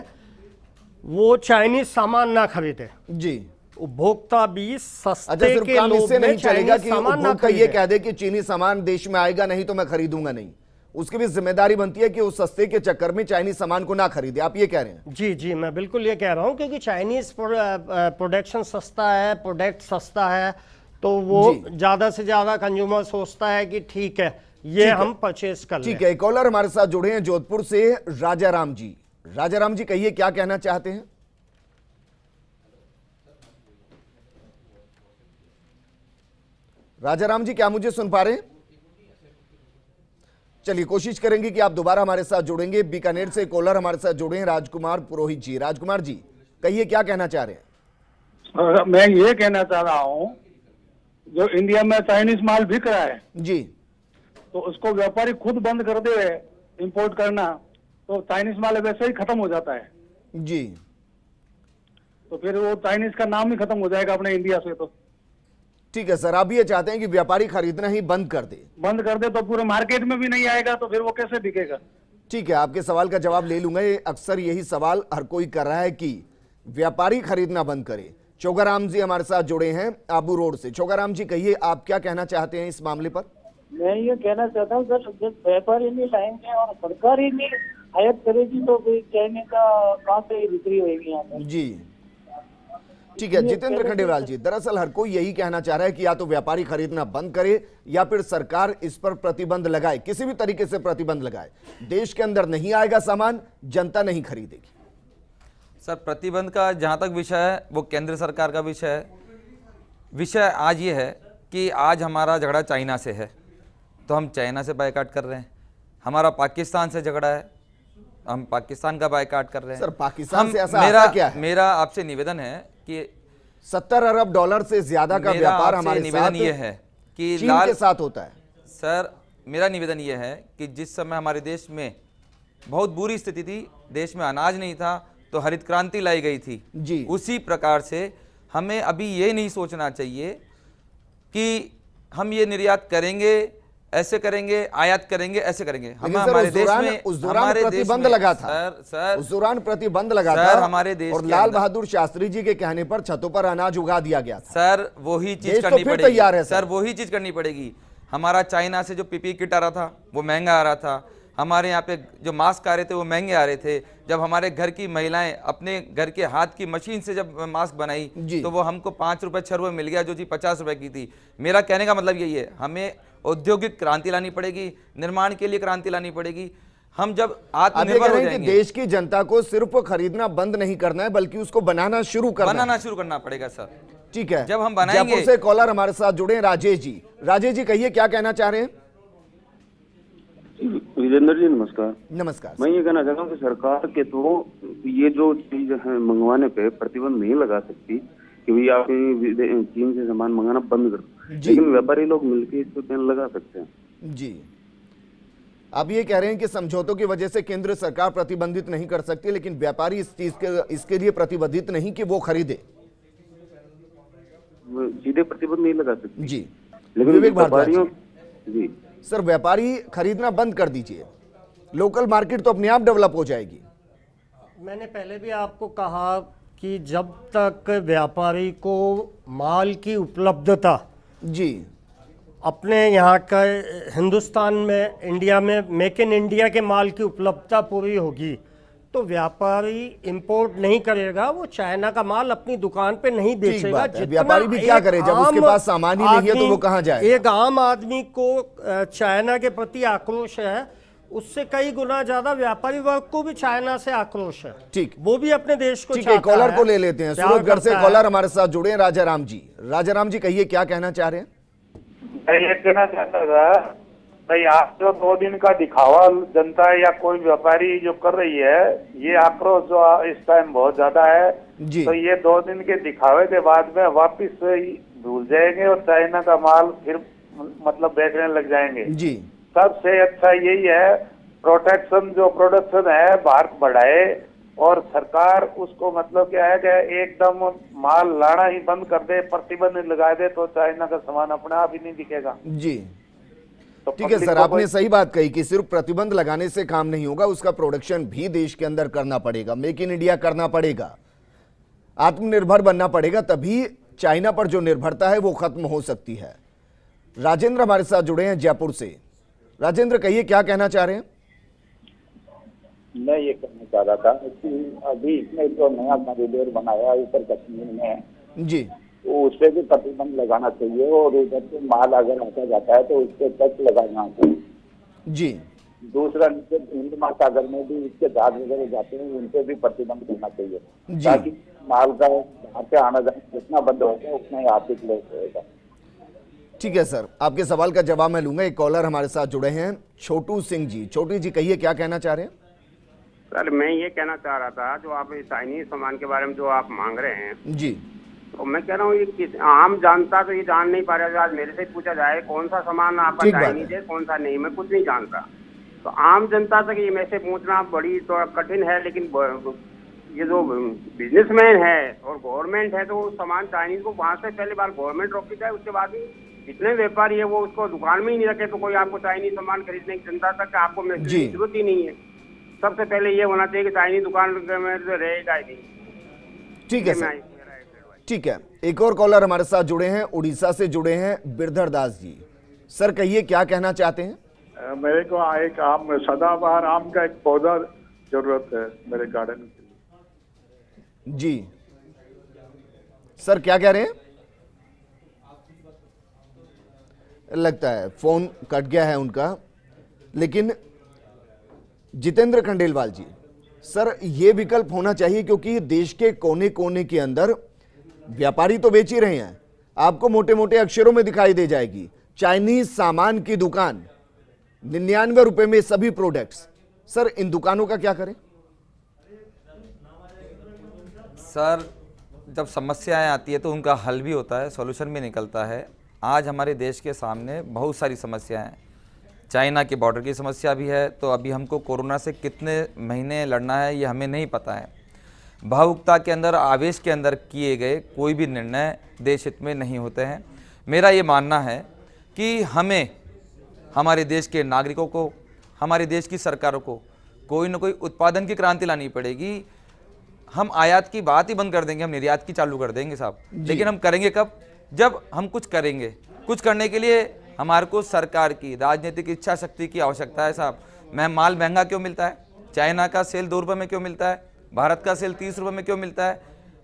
वो चाइनीज सामान ना खरीदे जी। उपभोक्ता भी सस्ते के काम इससे नहीं चलेगा कि सामान उपभोक्ता ये कह दे कि चीनी सामान देश में आएगा नहीं तो मैं खरीदूंगा नहीं। उसकी भी जिम्मेदारी बनती है कि उस सस्ते के चक्कर में चाइनीज सामान को ना खरीदे। आप ये कह रहे हैं? जी जी, मैं बिल्कुल ये कह रहा हूं, क्योंकि चाइनीज प्रोडक्शन सस्ता है, प्रोडक्ट सस्ता है, तो वो ज्यादा से ज्यादा कंज्यूमर सोचता है कि ठीक है ये हम परचेज कर लें। ठीक है, कॉलर हमारे साथ जुड़े हैं जोधपुर से, राजा राम जी। राजा राम जी, कहिए क्या कहना चाहते हैं? राजा राम जी, क्या मुझे सुन पा रहे हैं? चलिए कोशिश करेंगे कि आप दोबारा हमारे साथ जुड़ेंगे। बीकानेर से कॉलर हमारे साथ जुड़े हैं राजकुमार पुरोहित जी। राजकुमार जी, कहिए क्या कहना चाह रहे हैं? मैं ये कहना चाह रहा हूँ, जो इंडिया में चाइनीज माल बिक रहा है जी, तो उसको व्यापारी खुद बंद कर दे इंपोर्ट करना, तो चाइनीज माल वैसे ही खत्म हो जाता है जी। तो फिर वो चाइनीज का नाम ही खत्म हो जाएगा अपने इंडिया से। तो ठीक है सर, आप ये चाहते हैं कि व्यापारी खरीदना ही बंद कर दे तो पूरे मार्केट में भी नहीं आएगा, तो फिर वो कैसे बिकेगा? ठीक है, आपके सवाल का जवाब ले लूंगा। ये अक्सर यही सवाल हर कोई कर रहा है कि व्यापारी खरीदना बंद करे। चोगाराम जी हमारे साथ जुड़े हैं आबू रोड से। चोगाराम जी कहिए, आप क्या कहना चाहते हैं इस मामले पर? मैं ये कहना चाहता हूँ सर, जब व्यापारी नहीं लाएंगे और सरकार ही नहीं आयात करेगी तो फिर चाइना का कहाँ से बिक्री होगी यहाँ पर? जी ठीक है जितेंद्र खंडेलवाल जी, दरअसल हर कोई यही कहना चाह रहा है कि या तो व्यापारी खरीदना बंद करे या फिर सरकार इस पर प्रतिबंध लगाए, किसी भी तरीके से प्रतिबंध लगाए। देश के अंदर नहीं आएगा सामान, जनता नहीं खरीदेगी। सर प्रतिबंध का जहाँ तक विषय है वो केंद्र सरकार का विषय है। विषय आज ये है कि आज हमारा झगड़ा चाइना से है तो हम चाइना से बायकॉट कर रहे हैं। हमारा पाकिस्तान से झगड़ा है, हम पाकिस्तान का बायकॉट कर रहे हैं। सर पाकिस्तान से ऐसा आता क्या है? मेरा आपसे निवेदन है कि 70 अरब डॉलर से ज्यादा का व्यापार हमारे निवेदन ये है कि चीन के साथ होता है। सर मेरा निवेदन ये है कि जिस समय हमारे देश में बहुत बुरी स्थिति थी, देश में अनाज नहीं था तो हरित क्रांति लाई गई थी जी, उसी प्रकार से हमें अभी ये नहीं सोचना चाहिए कि हम ये निर्यात करेंगे, ऐसे करेंगे, आयात करेंगे, ऐसे करेंगे। हम हमारे देश में उस दौरान प्रतिबंध लगा था सर उस दौरान प्रतिबंध लगा था हमारे देश और लाल बहादुर शास्त्री जी के कहने पर छतों पर अनाज उगा दिया गया था। सर वही चीज करनी पड़ेगी। तैयार है सर वही चीज करनी पड़ेगी। हमारा चाइना से जो पीपीई किट आ रहा था वो महंगा आ रहा था, हमारे यहाँ पे जो मास्क आ रहे थे वो महंगे आ रहे थे। जब हमारे घर की महिलाएं अपने घर के हाथ की मशीन से जब मास्क बनाई तो वो हमको 5 रुपए 6 रुपए मिल गया, जो चीज 50 रुपए की थी। मेरा कहने का मतलब यही है, हमें औद्योगिक क्रांति लानी पड़ेगी, निर्माण के लिए क्रांति लानी पड़ेगी। हम जब आत्मनिर्भर हो जाएंगे, देश की जनता को सिर्फ खरीदना बंद नहीं करना है बल्कि उसको बनाना शुरू करना पड़ेगा सर। ठीक है, जब हम बनाएंगे। जयपुर से कॉलर हमारे साथ जुड़े हैं राजेश जी। राजेश जी कहिए, क्या कहना चाह रहे हैं? विजेंद्र जी नमस्कार। नमस्कार। मैं ये कहना चाहता हूँ कि सरकार के तो ये जो चीज है मंगवाने पे प्रतिबंध नहीं लगा सकती कि भाई आप चीन से सामान मंगाना बंद कर दो, लेकिन व्यापारी लोग मिलकर इस पर बैन लगा सकते हैं। जी, आप ये कह रहे हैं कि समझौतों की वजह से केंद्र सरकार प्रतिबंधित नहीं कर सकती, लेकिन व्यापारी इस चीज के इसके लिए प्रतिबंधित नहीं कि वो खरीदे, सीधे प्रतिबंध नहीं लगा सकती। जी, लेकिन व्यापारियों जी सर व्यापारी खरीदना बंद कर दीजिए, लोकल मार्केट तो अपने आप डेवलप हो जाएगी। मैंने पहले भी आपको कहा कि जब तक व्यापारी को माल की उपलब्धता जी अपने यहाँ का हिंदुस्तान में, इंडिया में मेक इन इंडिया के माल की उपलब्धता पूरी होगी तो व्यापारी इंपोर्ट नहीं करेगा, वो चाइना का माल अपनी दुकान पे नहीं बेचेगा। व्यापारी भी क्या करे जब उसके पास सामान ही नहीं है तो वो कहाँ जाए? एक आम आदमी को चाइना के प्रति आक्रोश है, उससे कई गुना ज्यादा व्यापारी वर्ग को भी चाइना से आक्रोश है। ठीक, वो भी अपने देश को चाहता है। कॉलर को ले लेते हैं, सूरतगढ़ से कॉलर हमारे साथ जुड़े हैं राजाराम जी। राजाराम जी कहिए, क्या कहना चाह रहे हैं? मैं ये कहना चाहता था भाई, आप जो 2 दिन का दिखावा जनता या कोई व्यापारी जो कर रही है, ये आक्रोश जो इस टाइम बहुत ज्यादा है जी। तो ये 2 दिन के दिखावे के बाद में वापिस भूल जाएंगे और चाइना का माल फिर मतलब बेचने लग जाएंगे जी। सबसे अच्छा यही है प्रोटेक्शन, जो प्रोडक्शन है भारत बढ़ाए और सरकार उसको मतलब क्या है कि एकदम माल लाना ही बंद कर दे, प्रतिबंध लगा दे तो चाइना का सामान अपने आप ही नहीं दिखेगा। जी ठीक है सर, आपने सही बात कही कि सिर्फ प्रतिबंध लगाने से काम नहीं होगा, उसका प्रोडक्शन भी देश के अंदर करना पड़ेगा, मेक इन इंडिया करना पड़ेगा, आत्मनिर्भर बनना पड़ेगा, तभी चाइना पर जो निर्भरता है वो खत्म हो सकती है। राजेंद्र हमारे साथ जुड़े हैं जयपुर से। राजेंद्र कहिए, क्या कहना चाह रहे हैं? मैं ये कहना चाह रहा था कि अभी इसने जो नया कॉरिडोर बनाया ऊपर कश्मीर में जी, तो उस पर भी प्रतिबंध लगाना चाहिए और उधर से माल अगर आता जाता है तो उस पर टैक्स लगाना चाहिए जी। दूसरा, नीचे हिंद महासागर में भी इसके जहाज वगैरह जाते हैं, उन पर भी प्रतिबंध करना चाहिए ताकि माल का यहाँ पे आना जाना जितना बंद होगा उतना ही आर्थिक लॉस होगा। ठीक है सर, आपके सवाल का जवाब मैं लूंगा। एक कॉलर हमारे साथ जुड़े हैं, छोटू सिंह जी। छोटू जी कहिए, क्या कहना चाह रहे हैं? सर मैं ये कहना चाह रहा था, जो आप चाइनीज सामान के बारे में जो आप मांग रहे हैं जी, तो मैं कह रहा हूँ ये आम जनता तो ये जान नहीं पा रहा। आज मेरे से पूछा जाए कौन सा सामान आपका चाइनीज है कौन सा नहीं, मैं कुछ नहीं जानता। तो आम जनता तक ये में से पूछना बड़ी तो कठिन है, लेकिन ये जो बिजनेसमैन है और गवर्नमेंट है, तो वो सामान चाइनीज को वहां से पहले बार गवर्नमेंट रोकती जाए, उसके बाद ही जितने व्यापारी है वो उसको दुकान में ही नहीं रखे, तो कोई आपको चाइनीज सामान खरीदने की जनता तक आपको जरूरत ही नहीं है। सबसे पहले ये होना चाहिए कि चाइनीज दुकान में रहेगा ही नहीं। ठीक है सर, ठीक है। एक और कॉलर हमारे साथ जुड़े हैं, उड़ीसा से जुड़े हैं बिरधर दास जी। सर कहिए क्या कहना चाहते हैं? मेरे को एक आम सदाबहार आम का एक पौधा जरूरत है मेरे गार्डन के लिए। जी सर क्या कह रहे हैं? लगता है फोन कट गया है उनका। लेकिन जितेंद्र खंडेलवाल जी, सर ये विकल्प होना चाहिए, क्योंकि देश के कोने कोने के अंदर व्यापारी तो बेच ही रहे हैं, आपको मोटे मोटे अक्षरों में दिखाई दे जाएगी चाइनीज सामान की दुकान, 99 रुपए में सभी प्रोडक्ट्स। सर इन दुकानों का क्या करें? सर जब समस्याएं आती है तो उनका हल भी होता है, सॉल्यूशन भी निकलता है। आज हमारे देश के सामने बहुत सारी समस्याएं हैं। चाइना की बॉर्डर की समस्या भी है, तो अभी हमको कोरोना से कितने महीने लड़ना है ये हमें नहीं पता है। भावुकता के अंदर, आवेश के अंदर किए गए कोई भी निर्णय देश हित में नहीं होते हैं। मेरा ये मानना है कि हमें, हमारे देश के नागरिकों को, हमारे देश की सरकारों को कोई ना कोई उत्पादन की क्रांति लानी पड़ेगी। हम आयात की बात ही बंद कर देंगे, हम निर्यात की चालू कर देंगे साहब। लेकिन हम करेंगे कब? जब हम कुछ करेंगे। कुछ करने के लिए हमारे को सरकार की राजनीतिक इच्छा शक्ति की आवश्यकता है साहब। माल महंगा क्यों मिलता है? चाइना का सेल 2 रुपये में क्यों मिलता है? भारत का सेल 30 रुपये में क्यों मिलता है?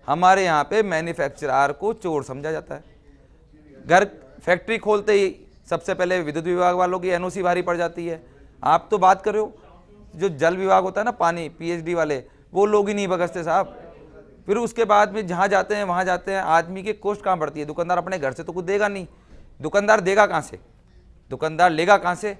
हमारे यहाँ पे मैन्युफैक्चरर को चोर समझा जाता है। घर फैक्ट्री खोलते ही सबसे पहले विद्युत विभाग वालों की एनओसी भारी पड़ जाती है। आप तो बात कर रहे हो, जो जल विभाग होता है ना, पानी पीएचडी वाले, वो लोग ही नहीं बगसते साहब। फिर उसके बाद में जहाँ जाते हैं वहाँ जाते हैं, आदमी की कॉस्ट कहाँ बढ़ती है? दुकानदार अपने घर से तो कुछ देगा नहीं, दुकानदार देगा कहाँ से? दुकानदार लेगा कहाँ से?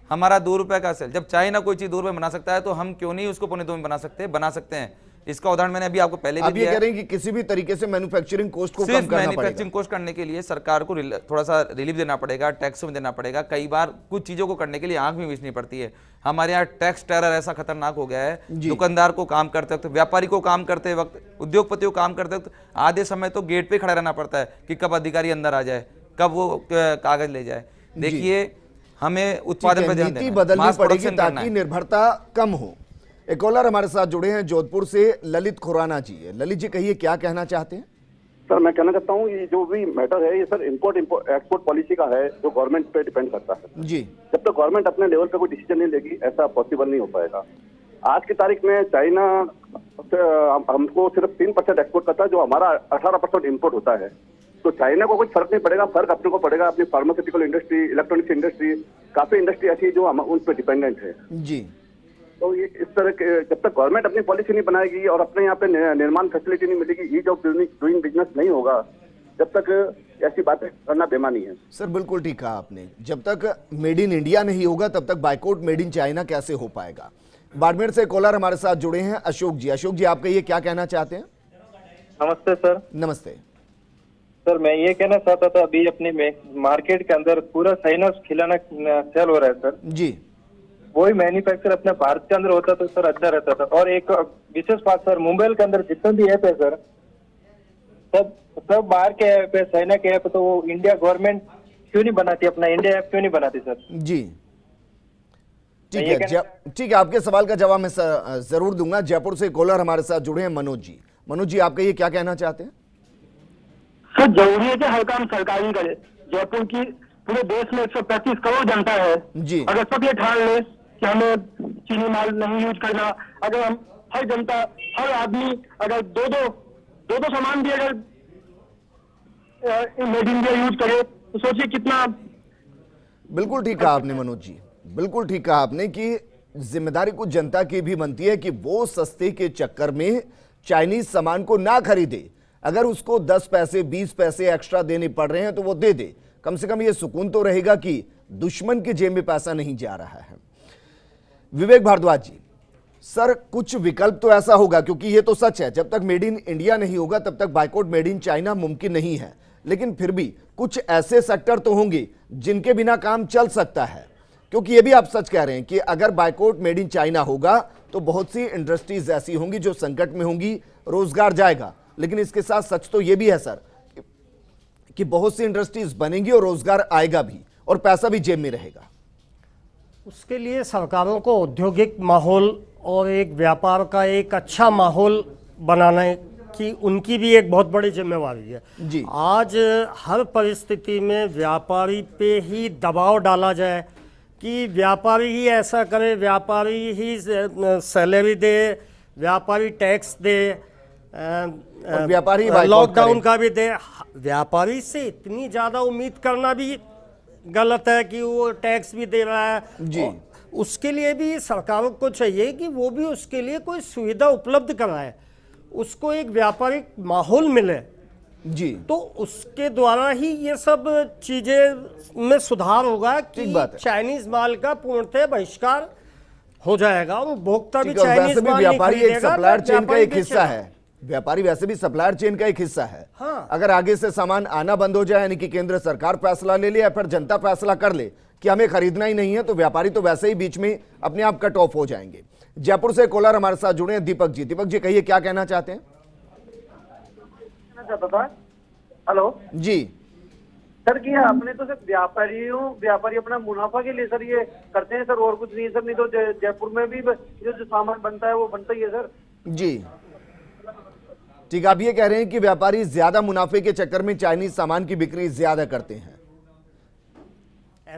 हमारा 2 रुपये का सेल, जब चाइना कोई चीज़ 2 रुपये बना सकता है तो हम क्यों नहीं उसको 2.25 में बना सकते हैं। इसका उदाहरण मैंने अभी आपको पहले भी दिया है। कह रहे हैं कि किसी भी तरीके से मैन्युफैक्चरिंग कॉस्ट को कम करना पड़ेगा। मैन्युफैक्चरिंग कॉस्ट करने के लिए सरकार को थोड़ा सा रिलीफ देना पड़ेगा, टैक्स में देना पड़ेगा। कई बार कुछ चीज़ों को करने के लिए आंख भी मीचनी पड़ती है। हमारे यहाँ टैक्स टेरर ऐसा खतरनाक हो गया है, दुकानदार को काम करते वक्त, व्यापारी को काम करते वक्त, उद्योगपतियों को काम करते वक्त आधे समय तो गेट पे खड़ा रहना पड़ता है कि कब अधिकारी अंदर आ जाए, कब वो कागज ले जाए। देखिए हमें उत्पादन पर ध्यान देना, बदलनी पड़ेगी ताकि निर्भरता कम हो। एक कॉलर हमारे साथ जुड़े हैं जोधपुर से, ललित खुराना जी। ललित जी कहिए क्या कहना चाहते हैं? सर मैं कहना चाहता हूँ ये जो भी मैटर है ये सर इम्पोर्ट एक्सपोर्ट पॉलिसी का है, जो गवर्नमेंट पे डिपेंड करता है जी। जब तक गवर्नमेंट अपने लेवल पे कोई डिसीजन नहीं लेगी ऐसा पॉसिबल नहीं हो पाएगा। आज की तारीख में चाइना हमको सिर्फ 3% एक्सपोर्ट करता है, जो हमारा 18% इम्पोर्ट होता है। तो चाइना को कुछ फर्क नहीं पड़ेगा, फर्क अपने को पड़ेगा अपनी फार्मास्यूटिकल इंडस्ट्री, इलेक्ट्रॉनिक्स इंडस्ट्री, काफी इंडस्ट्री ऐसी है जो हम उन पर डिपेंडेंट है जी। तो ये इस तरह के जब तक गवर्नमेंट अपनी पॉलिसी नहीं बनाएगी और अपने यहाँ पे निर्माण फैसिलिटी नहीं मिलेगी, ईज ऑफ डूइंग बिजनेस नहीं होगा, जब तक ऐसी बातें करना बेमानी है। सर बिल्कुल ठीक कहा आपने, जब तक मेड इन इंडिया नहीं होगा तब तक बाइकआउट मेड इन चाइना कैसे हो पाएगा। बाड़मेर से कॉलर हमारे साथ जुड़े हैं अशोक जी। अशोक जी आप कहिए क्या कहना चाहते हैं? नमस्ते सर। नमस्ते सर, मैं ये कहना चाहता था, अभी अपने मार्केट के अंदर पूरा चाइना खिलाना सेल हो रहा है सर जी। वही मैन्युफैक्चर अपने भारत के अंदर होता तो सर अच्छा रहता था। और एक विशेष बात सर, मुंबई के अंदर जितने भी ऐप है सर, सब बाहर के ऐप है, चाइना के ऐप, तो वो इंडिया गवर्नमेंट क्यों नहीं बनाती, अपना इंडिया ऐप क्यों नहीं बनाती सर? जी ठीक है, ठीक है, आपके सवाल का जवाब मैं जरूर दूंगा। जयपुर से कॉलर हमारे साथ जुड़े हैं मनोज जी। मनोज जी आप कहिए क्या कहना चाहते हैं? सर जरूरी है कि हर काम सरकारी करे। जयपुर की पूरे देश में 135 करोड़ जनता है जी। अगर सब ये ठान ले कि हमें चीनी माल नहीं यूज करना, अगर हम हर जनता, हर आदमी अगर दो सामान भी अगर मेड इन इंडिया यूज करे तो सोचिए कितना। बिल्कुल ठीक कहा आपने मनोज जी, बिल्कुल ठीक कहा आपने कि जिम्मेदारी कुछ जनता की भी बनती है कि वो सस्ते के चक्कर में चाइनीज सामान को ना खरीदे। अगर उसको 10 पैसे 20 पैसे एक्स्ट्रा देने पड़ रहे हैं तो वो दे दे, कम से कम ये सुकून तो रहेगा कि दुश्मन की जेब में पैसा नहीं जा रहा है। विवेक भारद्वाज जी, सर कुछ विकल्प तो ऐसा होगा, क्योंकि ये तो सच है जब तक मेड इन इंडिया नहीं होगा तब तक बाइकआउट मेड इन चाइना मुमकिन नहीं है, लेकिन फिर भी कुछ ऐसे सेक्टर तो होंगे जिनके बिना काम चल सकता है, क्योंकि ये भी आप सच कह रहे हैं कि अगर बायकॉट मेड इन चाइना होगा तो बहुत सी इंडस्ट्रीज ऐसी होंगी जो संकट में होंगी, रोजगार जाएगा। लेकिन इसके साथ सच तो ये भी है सर कि बहुत सी इंडस्ट्रीज बनेंगी और रोजगार आएगा भी और पैसा भी जेब में रहेगा। उसके लिए सरकारों को औद्योगिक माहौल और एक व्यापार का एक अच्छा माहौल बनाने की उनकी भी एक बहुत बड़ी जिम्मेवारी है जी। आज हर परिस्थिति में व्यापारी पे ही दबाव डाला जाए कि व्यापारी ही ऐसा करे, व्यापारी ही सैलरी दे, व्यापारी टैक्स दे, व्यापारी लॉकडाउन का भी दे। व्यापारी से इतनी ज़्यादा उम्मीद करना भी गलत है कि वो टैक्स भी दे रहा है जी। उसके लिए भी सरकारों को चाहिए कि वो भी उसके लिए कोई सुविधा उपलब्ध कराए, उसको एक व्यापारिक माहौल मिले जी। तो उसके द्वारा ही ये सब चीजें में सुधार होगा कि चाइनीज माल का पूर्णतः बहिष्कार हो जाएगा और उपभोक्ता भी चाइनीज माल नहीं व्यापारी एक खरीदेगा, सप्लायर चेन का एक व्यापारी हिस्सा है। व्यापारी वैसे भी सप्लायर चेन का एक हिस्सा है। हाँ। अगर आगे से सामान आना बंद हो जाए, यानी कि केंद्र सरकार फैसला ले ले या फिर जनता फैसला कर ले कि हमें खरीदना ही नहीं है, तो व्यापारी तो वैसे ही बीच में अपने आप कट ऑफ हो जाएंगे। जयपुर से कॉलर हमारे साथ जुड़े हैं दीपक जी। दीपक जी कहिए क्या कहना चाहते हैं? हेलो जी सर, कि आपने तो सिर्फ व्यापारी अपना मुनाफा के लिए सर ये करते हैं सर, और कुछ नहीं सर। नहीं तो जयपुर में भी जो सामान बनता है वो बनता ही है सर जी। ठीक, आप ये कह रहे हैं कि व्यापारी ज्यादा मुनाफे के चक्कर में चाइनीज सामान की बिक्री ज्यादा करते हैं।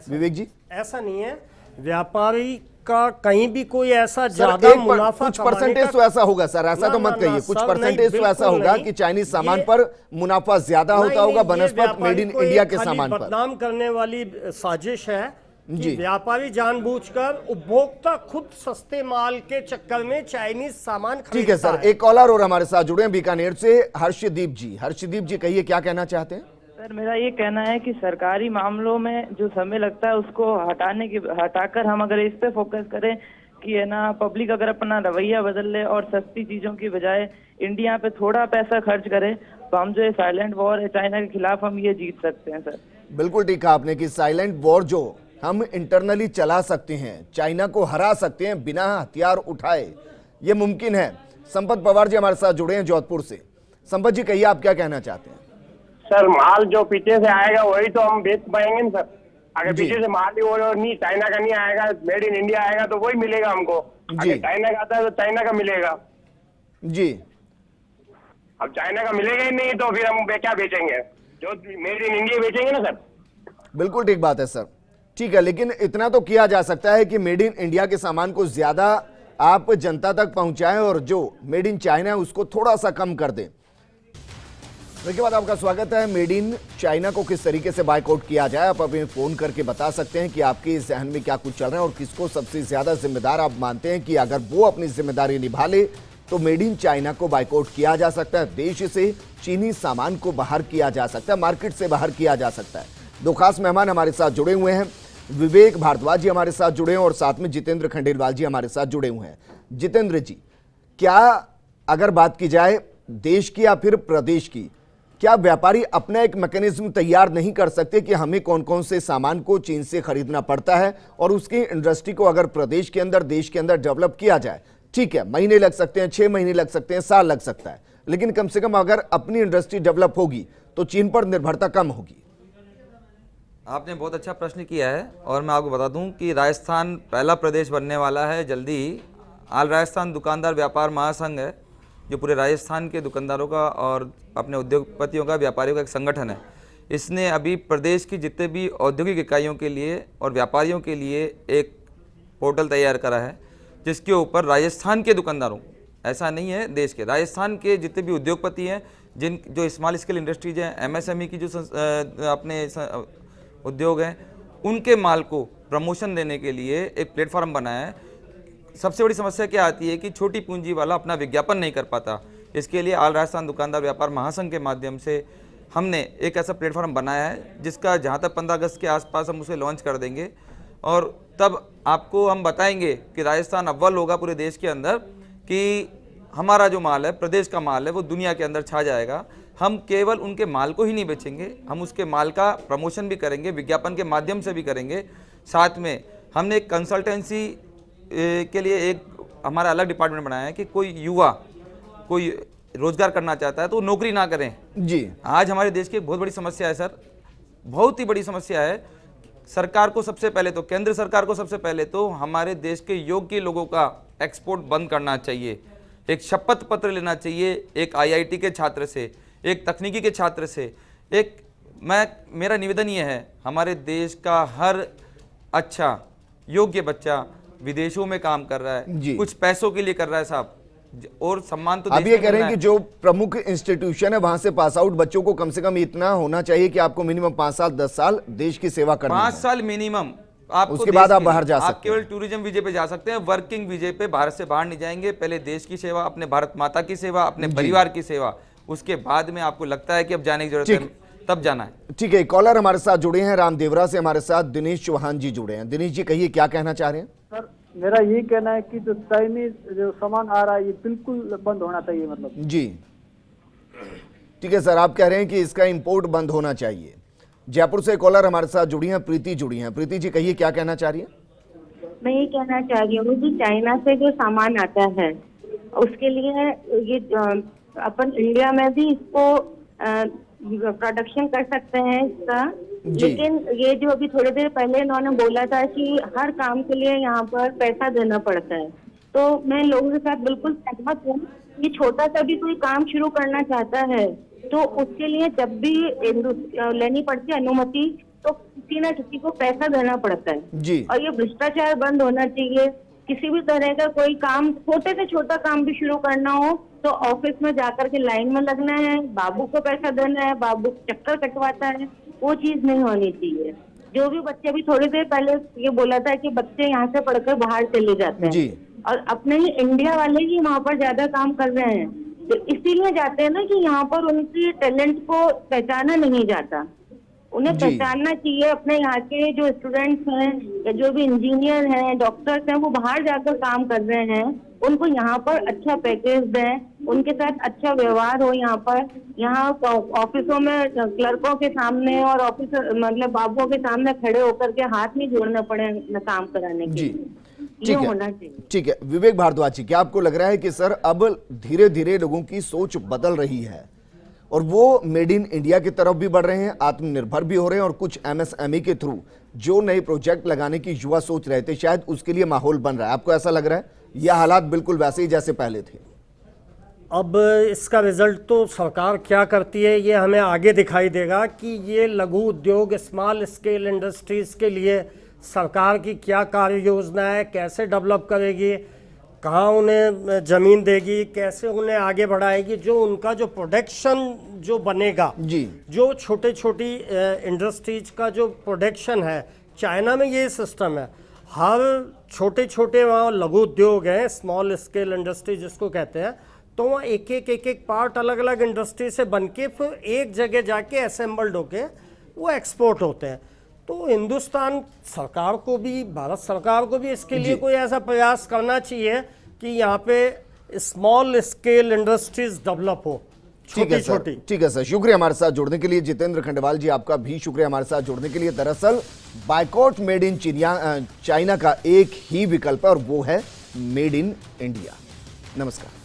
विवेक जी ऐसा नहीं है, व्यापारी का कहीं भी कोई ऐसा ज्यादा मुनाफा कुछ परसेंटेज तो ऐसा होगा सर, ऐसा तो मत कहिए। कुछ परसेंटेज तो ऐसा होगा कि चाइनीज सामान पर मुनाफा ज्यादा होता होगा बनस्पत मेड इन इंडिया के सामान पर। बदनाम करने वाली साजिश है कि व्यापारी जानबूझकर उपभोक्ता खुद सस्ते माल के चक्कर में चाइनीज सामान खरीदता है। ठीक है सर, एक कॉलर और हमारे साथ जुड़े हैं बीकानेर से, हर्षदीप जी। हर्षदीप जी कहिए क्या कहना चाहते हैं? सर मेरा ये कहना है कि सरकारी मामलों में जो समय लगता है उसको हटाकर हम अगर इस पे फोकस करें कि है ना, पब्लिक अगर अपना रवैया बदल ले और सस्ती चीजों की बजाय इंडिया पे थोड़ा पैसा खर्च करे तो हम जो ये साइलेंट वॉर है चाइना के खिलाफ हम ये जीत सकते हैं सर। बिल्कुल ठीक कहा आपने कि साइलेंट वॉर जो हम इंटरनली चला सकते हैं, चाइना को हरा सकते हैं बिना हथियार उठाए, ये मुमकिन है। संपत पवार जी हमारे साथ जुड़े हैं जोधपुर से। संपत जी कहिए आप क्या कहना चाहते हैं? सर माल जो पीछे से आएगा वही तो हम बेच पाएंगे ना सर। अगर पीछे से माल ही वो नहीं, चाइना का नहीं आएगा, मेड इन इंडिया आएगा तो वही मिलेगा हमको। अगर चाइना का आता है तो चाइना का मिलेगा जी। अब चाइना का मिलेगा ही नहीं तो फिर हम क्या बेचेंगे? जो मेड इन इंडिया बेचेंगे ना सर। बिल्कुल ठीक बात है सर। ठीक है, लेकिन इतना तो किया जा सकता है कि मेड इन इंडिया के सामान को ज्यादा आप जनता तक पहुंचाएं और जो मेड इन चाइना है उसको थोड़ा सा कम कर दें। इसके बाद आपका स्वागत है। मेड इन चाइना को किस तरीके से बायकॉट किया जाए, आप अभी फोन करके बता सकते हैं कि आपके जहन में क्या कुछ चल रहा है और किसको सबसे ज्यादा जिम्मेदार आप मानते हैं कि अगर वो अपनी जिम्मेदारी निभा ले तो मेड इन चाइना को बायकॉट किया जा सकता है, देश से चीनी सामान को बाहर किया जा सकता है, मार्केट से बाहर किया जा सकता है। दो खास मेहमान हमारे साथ जुड़े हुए हैं, विवेक भारद्वाज जी हमारे साथ जुड़े हैं और साथ में जितेंद्र खंडेलवाल जी हमारे साथ जुड़े हुए हैं। जितेंद्र जी, क्या अगर बात की जाए देश की या फिर प्रदेश की, क्या व्यापारी अपना एक मैकेनिज्म तैयार नहीं कर सकते कि हमें कौन कौन से सामान को चीन से खरीदना पड़ता है और उसकी इंडस्ट्री को अगर प्रदेश के अंदर, देश के अंदर डेवलप किया जाए, ठीक है महीने लग सकते हैं, 6 महीने लग सकते हैं, साल लग सकता है, लेकिन कम से कम अगर अपनी इंडस्ट्री डेवलप होगी तो चीन पर निर्भरता कम होगी। आपने बहुत अच्छा प्रश्न किया है और मैं आपको बता दूं कि राजस्थान पहला प्रदेश बनने वाला है जल्दी ही। ऑल राजस्थान दुकानदार व्यापार महासंघ है जो पूरे राजस्थान के दुकानदारों का और अपने उद्योगपतियों का, व्यापारियों का एक संगठन है। इसने अभी प्रदेश की जितने भी औद्योगिक इकाइयों के लिए और व्यापारियों के लिए एक पोर्टल तैयार करा है जिसके ऊपर राजस्थान के दुकानदारों, ऐसा नहीं है देश के, राजस्थान के जितने भी उद्योगपति हैं, जो स्मॉल स्केल इंडस्ट्रीज हैं, MSME की जो अपने उद्योग हैं, उनके माल को प्रमोशन देने के लिए एक प्लेटफॉर्म बनाया है। सबसे बड़ी समस्या क्या आती है कि छोटी पूंजी वाला अपना विज्ञापन नहीं कर पाता। इसके लिए ऑल राजस्थान दुकानदार व्यापार महासंघ के माध्यम से हमने एक ऐसा प्लेटफॉर्म बनाया है जिसका जहाँ तक 15 अगस्त के आसपास हम उसे लॉन्च कर देंगे और तब आपको हम बताएंगे कि राजस्थान अव्वल होगा पूरे देश के अंदर कि हमारा जो माल है, प्रदेश का माल है, वो दुनिया के अंदर छा जाएगा। हम केवल उनके माल को ही नहीं बेचेंगे, हम उसके माल का प्रमोशन भी करेंगे, विज्ञापन के माध्यम से भी करेंगे, साथ में हमने एक कंसल्टेंसी के लिए एक हमारा अलग डिपार्टमेंट बनाया है कि कोई युवा कोई रोजगार करना चाहता है तो नौकरी ना करें जी। आज हमारे देश की एक बहुत बड़ी समस्या है सर, बहुत ही बड़ी समस्या है। सरकार को सबसे पहले तो, केंद्र सरकार को सबसे पहले तो हमारे देश के योग्य लोगों का एक्सपोर्ट बंद करना चाहिए। एक शपथ पत्र लेना चाहिए, एक IIT के छात्र से, एक तकनीकी के छात्र से। मेरा निवेदन ये है, हमारे देश का हर अच्छा योग्य बच्चा विदेशों में काम कर रहा है, कुछ पैसों के लिए कर रहा है साहब, और सम्मान तो आप ये कह रहे हैं कि जो प्रमुख इंस्टीट्यूशन है वहां से पास आउट बच्चों को कम से कम इतना होना चाहिए कि आपको मिनिमम 5 साल 10 साल देश की सेवा करनी है। 5 साल मिनिमम, आपको उसके बाद आप बाहर जा सकते हैं। आप केवल टूरिज्म वीजे पे जा सकते हैं, वर्किंग वीजे पे भारत से बाहर नहीं जाएंगे। पहले देश की सेवा, अपने भारत माता की सेवा, अपने परिवार की सेवा, उसके बाद में आपको लगता है कि अब जाने की जरूरत है तब जाना है। ठीक है, कॉलर हमारे साथ जुड़े हैं, रामदेवरा से हमारे साथ दिनेश चौहान जी जुड़े हैं। दिनेश जी कहिए क्या कहना चाह रहे हैं? सर मेरा यही कहना है कि जो चाइनीज जो सामान आ रहा है ये बिल्कुल बंद होना चाहिए, मतलब जी। ठीक है सर, आप कह रहे हैं कि इसका इंपोर्ट बंद होना चाहिए। जयपुर से कॉलर हमारे साथ जुड़ी हैं, प्रीति जुड़ी हैं। प्रीति जी कहिए क्या कहना चाह रही है? मैं ये कहना चाह रही हूँ कि चाइना से जो सामान आता है उसके लिए ये अपन इंडिया में भी इसको प्रोडक्शन कर सकते हैं इसका, लेकिन ये जो अभी थोड़ी देर पहले इन्होंने बोला था कि हर काम के लिए यहाँ पर पैसा देना पड़ता है, तो मैं लोगों के साथ बिल्कुल सहमत हूँ। ये छोटा सा भी कोई काम शुरू करना चाहता है तो उसके लिए जब भी लेनी पड़ती है अनुमति तो किसी न किसी को पैसा देना पड़ता है जी। और ये भ्रष्टाचार बंद होना चाहिए। किसी भी तरह का कोई काम, छोटे से छोटा काम भी शुरू करना हो तो ऑफिस में जाकर के लाइन में लगना है, बाबू को पैसा देना है, बाबू चक्कर कटवाता है, वो चीज नहीं होनी चाहिए। जो भी बच्चे, अभी थोड़ी देर पहले ये बोला था कि बच्चे यहाँ से पढ़कर बाहर चले जाते हैं और अपने ही इंडिया वाले ही वहाँ पर ज्यादा काम कर रहे हैं, तो इसीलिए जाते हैं ना कि यहाँ पर उनकी टैलेंट को पहचाना नहीं जाता। उन्हें पहचानना चाहिए। अपने यहाँ के जो स्टूडेंट्स हैं या जो भी इंजीनियर हैं, डॉक्टर्स हैं, वो बाहर जाकर काम कर रहे हैं, उनको यहाँ पर अच्छा पैकेज दें, उनके साथ अच्छा व्यवहार हो। यहाँ ऑफिसों में क्लर्कों के सामने और ऑफिस मतलब बाबुओं के सामने खड़े होकर के हाथ नहीं जोड़ना पड़े काम कराने के लिए, ये होना चाहिए। ठीक है, विवेक भारद्वाज जी, क्या आपको लग रहा है कि सर अब धीरे धीरे लोगों की सोच बदल रही है और वो मेड इन इंडिया की तरफ भी बढ़ रहे हैं, आत्मनिर्भर भी हो रहे हैं, और कुछ MSME के थ्रू जो नए प्रोजेक्ट लगाने की युवा सोच रहे थे शायद उसके लिए माहौल बन रहा है? आपको ऐसा लग रहा है यह हालात बिल्कुल वैसे ही जैसे पहले थे? अब इसका रिजल्ट तो सरकार क्या करती है ये हमें आगे दिखाई देगा कि ये लघु उद्योग, स्मॉल स्केल इंडस्ट्रीज के लिए सरकार की क्या कार्य योजना है, कैसे डेवलप करेगी, कहाँ उन्हें ज़मीन देगी, कैसे उन्हें आगे बढ़ाएगी, जो उनका जो प्रोडक्शन जो बनेगा जी, जो छोटे छोटी इंडस्ट्रीज का जो प्रोडक्शन है। चाइना में ये सिस्टम है, हर छोटे छोटे वहाँ लघु उद्योग हैं, स्मॉल स्केल इंडस्ट्री जिसको कहते हैं, तो वहाँ एक एक पार्ट अलग अलग इंडस्ट्री से बन के फिर एक जगह जाके असेंबल्ड होके वो एक्सपोर्ट होते हैं। तो हिंदुस्तान सरकार को भी, भारत सरकार को भी इसके लिए कोई ऐसा प्रयास करना चाहिए कि यहाँ पे स्मॉल स्केल इंडस्ट्रीज डेवलप हो, छोटी छोटी। ठीक है सर, शुक्रिया हमारे साथ जुड़ने के लिए। जितेंद्र खंडेवाल जी, आपका भी शुक्रिया हमारे साथ जुड़ने के लिए। दरअसल बायकॉट मेड इन चाइना का एक ही विकल्प है और वो है मेड इन इंडिया। नमस्कार।